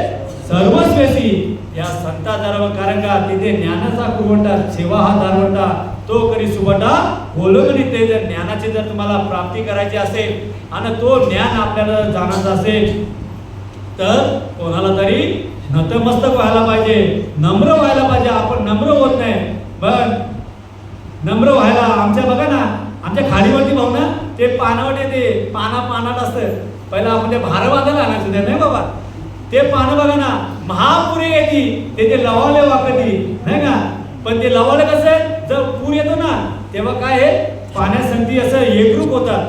सर्वस्वेसी. या संता दारव कारण का तिथे ज्ञानाचा कुरवंटा सेवा हा दारवंटा तो करी सुबटा बोलवणी. ते जर ज्ञानाची जर तुम्हाला प्राप्ती करायची असेल आणि तो ज्ञान आपल्याला जाणायचं असेल तर कोणाला तरी नतमस्तक व्हायला पाहिजे नम्र व्हायला पाहिजे. आपण नम्र होत नाही पण नम्र व्हायला आमच्या बघा ना आमच्या खाडीवरती भाऊ ना ते पानावट येते पानात असतं. पहिला आपण ते भार बांधायला आणायचं नाही बाबा. ते पानं बघा ना महापुरे येते ते लवाले वाकती नाही का. पण ते लवाले कसं जर पूर येतो ना तेव्हा काय आहे पाण्यासाठी असं एकरूप होतात.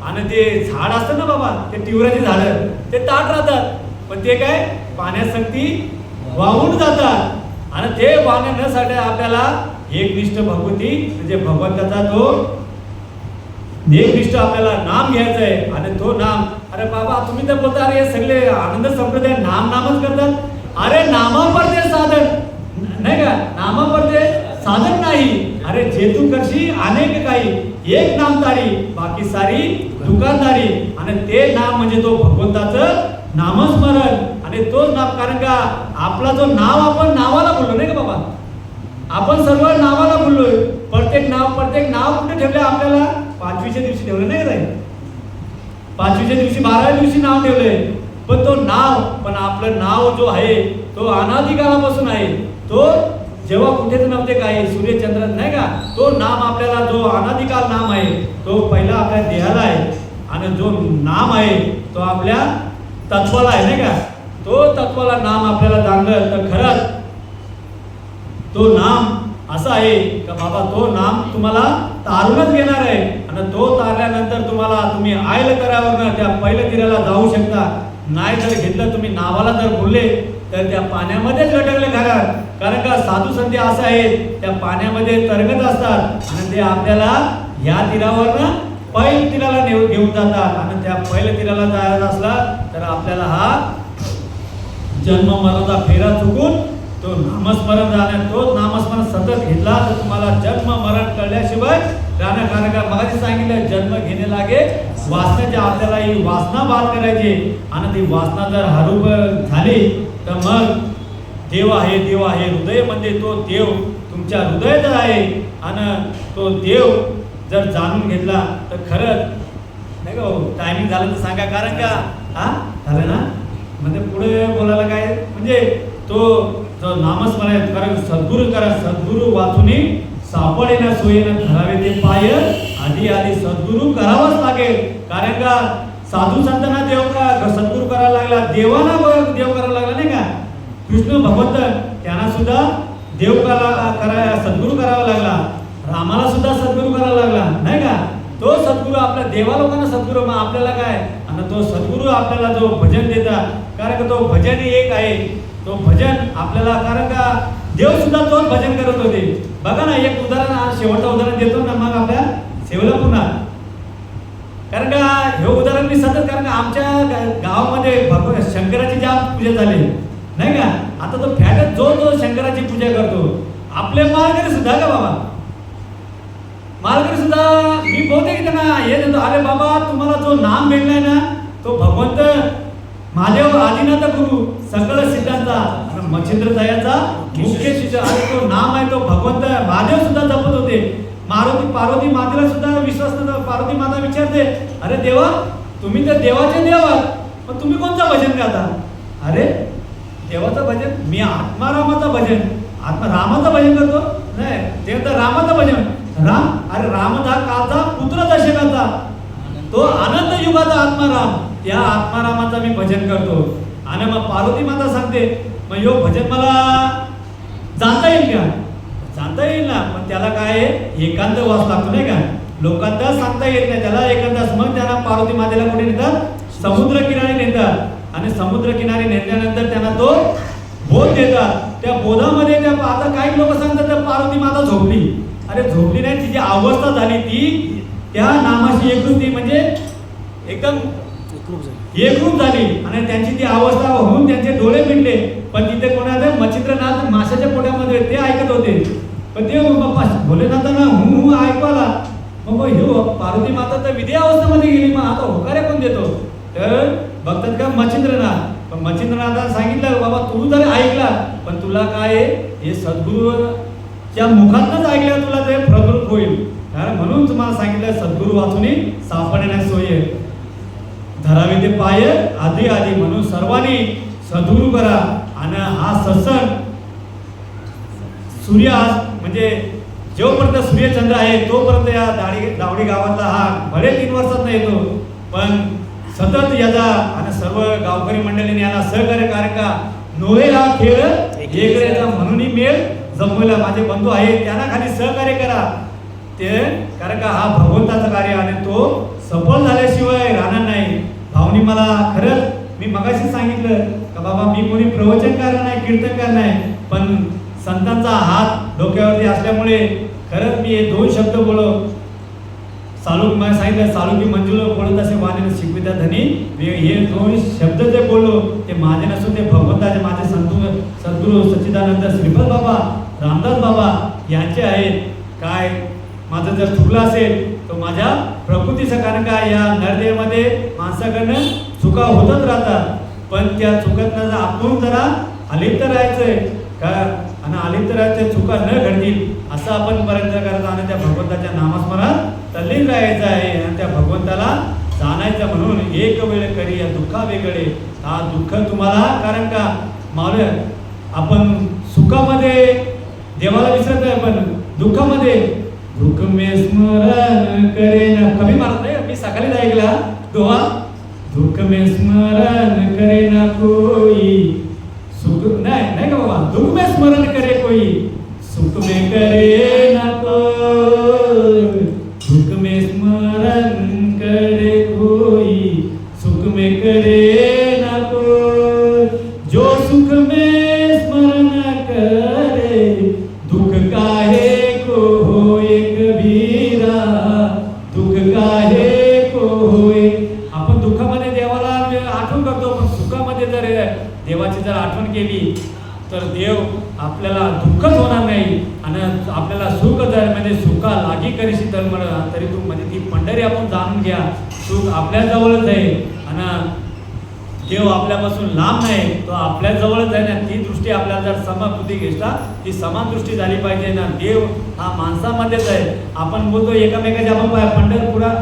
आणि ते झाड असतं ना बाबा ते तिवराची झाडं ते ताट राहतात पण ते काय पाण्यासाठी वाहून जातात. आणि ते वाहण्यासाठी आपल्याला एकनिष्ठ भगवती म्हणजे भगवंताचा तो एकनिष्ठ आपल्याला नाम घ्यायचं आहे. आणि तो नाम अरे बाबा तुम्ही तर बोलता अरे सगळे आनंद संप्रदाय नामच करतात. अरे नामापर ते साधन नाही का नामापर ते साधन नाही अरे जे तू करशी अनेक काही, एक नाम तारी बाकी सारी दुकानदारी. आणि ते नाम म्हणजे तो भगवंताचं नामस्मरण. आणि तोच नाम, कारण का आपला जो नाव आपण नावाला बोललो नाही का बाबा, आपण सर्व नावाला बोललोय. प्रत्येक नाव कुठे ठेवले आपल्याला? पाचवीच्या दिवशी ठेवलं नाही का? पाचवीच्या दिवशी, 12व्या दिवशी नाव ठेवलंय. पण तो नाव, पण आपलं नाव जो आहे तो अनादिकालापासून आहे. तो जेव्हा कुठेच नव्हते काय सूर्यचंद्र नाही का, तो नाम आपल्याला जो अनादिकाल नाम आहे तो पहिला आपल्या देहाला आहे. आणि जो नाम आहे तो आपल्या तत्वाला आहे नाही का. तो तत्वाला नाम आपल्याला जाणलं तर खरंच तो नाम असं आहे का बाबा, तो नाम तुम्हाला तारूनच घेणार आहे. आणि तो तारल्यानंतर तुम्ही आयल करावर त्या पहिल्या तीराला जाऊ शकता. नाही जर घेतलं, तुम्ही नावाला जर बोलले तर त्या पाण्यामध्येच लटकले घरात. कारण का साधू संत असं आहेत, त्या पाण्यामध्ये तरंगत असतात आणि ते आपल्याला या तीरावर पहिल्या तीराला घेऊन जातात. आणि त्या पहिल्या तीराला जायचं असला तर आपल्याला हा जन्म मरणाचा फेरा चुकून तो नामस्मरण झाला. तोच नामस्मरण सतत घेतला तर तुम्हाला जन्म मरण कळल्याशिवाय राहणार. कारण का मगाशी सांगितलं, जन्म घेणे लागे वासनाची. आपल्याला ही वासना बाद करायची. आणि ती वासना जर हरूप झाली तर मग देव आहे हृदय म्हणजे तो देव तुमच्या हृदयात आहे. आणि तो देव जर जाणून घेतला तर खरंच नाही का. टायमिंग झालं तर सांगा, कारण का झालं ना, म्हणजे पुढे बोलायला काय म्हणजे तो जो नामस्मरण, कारण सद्गुरू करा, सद्गुरू वाचूनी सापडेना सोयीनं धरावे ते पाय. आधी सद्गुरू करावाच लागेल. कारण का साधू संतांना देव का सद्गुरू करायला लागला, देवांना देव करायला लागला नाही का. कृष्ण भगवंत त्यांना सुद्धा देव सद्गुरू करावा लागला. रामाला सुद्धा सद्गुरू करायला लागला नाही का. तो सद्गुरू आपल्या देवा लोकांना सद्गुरू, मग आपल्याला काय. आणि तो सद्गुरू आपल्याला जो भजन देतात, कारण का तो भजन एक आहे. तो भजन आपल्याला, कारण का देव सुद्धा तोच भजन करत होते. बघा ना, एक उदाहरण, आज शेवटचं उदाहरण देतो ना मग आपल्या सेवेला पुन्हा. कारण का हे उदाहरण मी सतत, कारण का आमच्या गावामध्ये शंकराची ज्या पूजा झाली नाही का. आता तो फॅटच जो शंकराची पूजा करतो. आपले माळकरी सुद्धा का बाबा, माळकरी सुद्धा मी बहुतेक त्यांना हे देतो, अरे बाबा तुम्हाला जो नाम भेटलाय ना तो भगवंत महादेव आदिनाथ गुरु सकळ सिद्धांचा मच्छिंद्र दयाचा मुख्य शिष्य. आणि तो नाम आहे तो भगवंत महादेव सुद्धा जपत होते. पार्वती मातेला सुद्धा विश्वास नव्हता. पार्वती माता विचारते, अरे देवा तुम्ही तर देवाचे देव आहात, पण तुम्ही कोणतं भजन गाता? अरे देवाचं भजन, मी आत्मारामाचं भजन, रामाचं भजन करतो. नाही ते तर रामाचं भजन. राम, अरे राम हा कालचा पुत्र दशकाचा, तो अनंत युगाचा आत्माराम, त्या आत्मारामाचा मी भजन करतो. आणि मग पार्वती माता सांगते, मग ह्यो भजन मला जाणता येईल का? जाणता येईल ना, पण त्याला काय एकांत वास लागतो नाही का. लोकांना सांगता येत नाही त्याला एकांत. मग त्यांना पार्वती मातेला कुठे नेतात? समुद्र किनारी नेतात. आणि समुद्र किनारी नेल्यानंतर त्यांना तो बोध देतात. त्या बोधामध्ये त्या आता काही लोक सांगतात तर पार्वती माता झोपली. अरे झोपली नाही, तिची अवस्था झाली ती त्या नामाशी एकरूप, म्हणजे एकदम एकरूप झाली. आणि त्यांची ती अवस्था होऊन त्यांचे डोळे मिटले. पण तिथे कोणाला मच्छिंद्रनाथ माशाच्या पोटामध्ये ते ऐकत होते. पण ते भोलेनाथांना हू ऐकवाला. मग ह्यो पार्वती माता तर विधी अवस्थेमध्ये गेली, मग आता होकारे कोण देतो? तर बघतात का मच्छिंद्रनाथ. पण मच्छिंद्रनाथांना सांगितलं, बाबा तू जर ऐकला, पण तुला काय हे सद्गुरूच्या मुखातच ऐकल्यावर तुला ते प्रगृत होईल. कारण म्हणून तुम्हाला सांगितलं, सद्गुरू वाचून सापडण्यास सोय धरावे ते पाय आधी. म्हणून सर्वांनी सद्गुरू करा. आणि हा सत्संग सूर्य म्हणजे जोपर्यंत सूर्यचंद्र आहे तोपर्यंत या दावडी गावातला हा बरे 3 वर्षात येतो. पण सतत याचा आणि सर्व गावकरी मंडळीने याला सहकार्य, कारण का नोहे हा खेळ एकरेचा म्हणूनही मेळ जमवला. माझे बंधू आहेत त्यांना खाली सहकार्य करा ते, कारण का हा भगवंताचं कार्य आणि तो सफल झाल्याशिवाय राहणार नाही. भावनी मला खरंच मी मगाशी सांगितलं का बाबा मी कोणी प्रवचनकार नाही, कीर्तनकार नाही, पण संतांचा हात डोक्यावरती असल्यामुळे खरंच मी हे 2 शब्द बोलो. सालूक मला सांगितलं, सालुकी मंजुळ बोलत असे वाणीने शिकविता धनी. हे 2 शब्द जे बोललो ते माझे नसून ते भगवंताचे, माझे सद्गुरू सच्चिदानंद श्रीपद बाबा, रामदास बाबा यांचे आहेत. काय माझं जर चुकलं असेल तर माझ्या प्रकृतीचं, कारण का या नरदेवामध्ये माणसाकडनं चुका होतच राहतात, पण त्या चुकातनं जर आपण जरा अलिप्त राहायचंय का आणि अलिप्त राहायचं, चुका न घडतील असं आपण प्रयत्न करत आणि त्या भगवंताच्या नामस्मरण तल्लीन राहायचं आहे आणि त्या भगवंताला जाणायचं. म्हणून एक वेळ करी या दुःखा वेगळे, हा दुःख तुम्हाला, कारण का मावळ आपण सुखामध्ये देवाला विसरत नाही, पण दुःखामध्ये दुःख मे स्मरण करे ना, कमी मारत नाही, मी सकाळीच ऐकला दोहा, दुःख में स्मरण करे ना कोई सुख, नाही का बाबा, दुःख में स्मरण करे कोई सुख में करे ना कोई, दुःख में स्मरण करे कोई सुख में करे ना कोई, जो सुख में स्मरण करे दुःख काहे को होए कबीरा, दुःख काहे को होए. आपण दुःखामध्ये देवाला आठवण करतो, पण सुखामध्ये जर देवाची जर आठवण केली तर देव आपल्याला दुःखच होणार नाही आणि आपल्याला सुख जर म्हणजे सुखा लागी करीशी तर तरी तू म्हणजे ती पंढरी आपण जाणून घ्या, सुख आपल्या जवळच आहे आणि देव आपल्यापासून लांब नाही, तो आपल्या जवळच आहे ना. ती दृष्टी आपल्याला जर समबुद्धी घेतला, ती समान दृष्टी झाली पाहिजे ना. देव हा माणसामध्येच आहे. आपण बोलतो एकामेकाच्या, आपण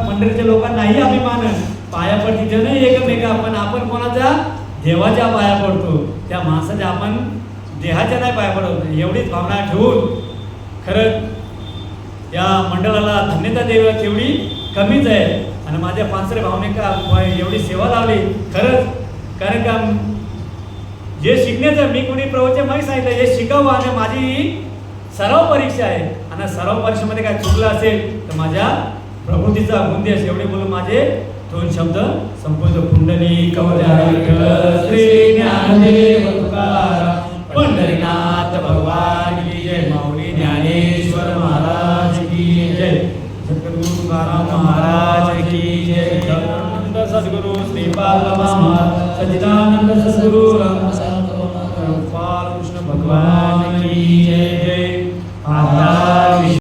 पंढरीच्या लोकांनाही अभिमान पायापडती जन एकमेका, आपण कोणाच्या देवाच्या पाया पडतो, त्या माणसाच्या आपण देहाच्या नाही पाया पडत. एवढीच भावना ठेवून खरंच या मंडळाला धन्यता देव तेवढी कमीच आहे. आणि माझ्या पानसरे भावने का एवढी सेवा लावली खरंच, कारण का जे शिकण्याचं, मी कोणी प्रवचन माहीत सांगितलं, हे शिकावं आणि माझी सराव परीक्षा आहे आणि सराव परीक्षेमध्ये काय चुकलं असेल तर माझ्या प्रकृतीचा गुणदेश एवढे बोलून माझे 2 शब्द संपूर्ण. पुंडलिक कवचारिक श्री ज्ञानदेव तुकाराम पंढरीनाथ भगवान की जय. माऊली ज्ञानेश्वर महाराज की जय. सद्गुरु तुकाराम महाराज की जय. सद्गुरु श्रीपाद महाराज, सच्चिदानंद सद्गुरु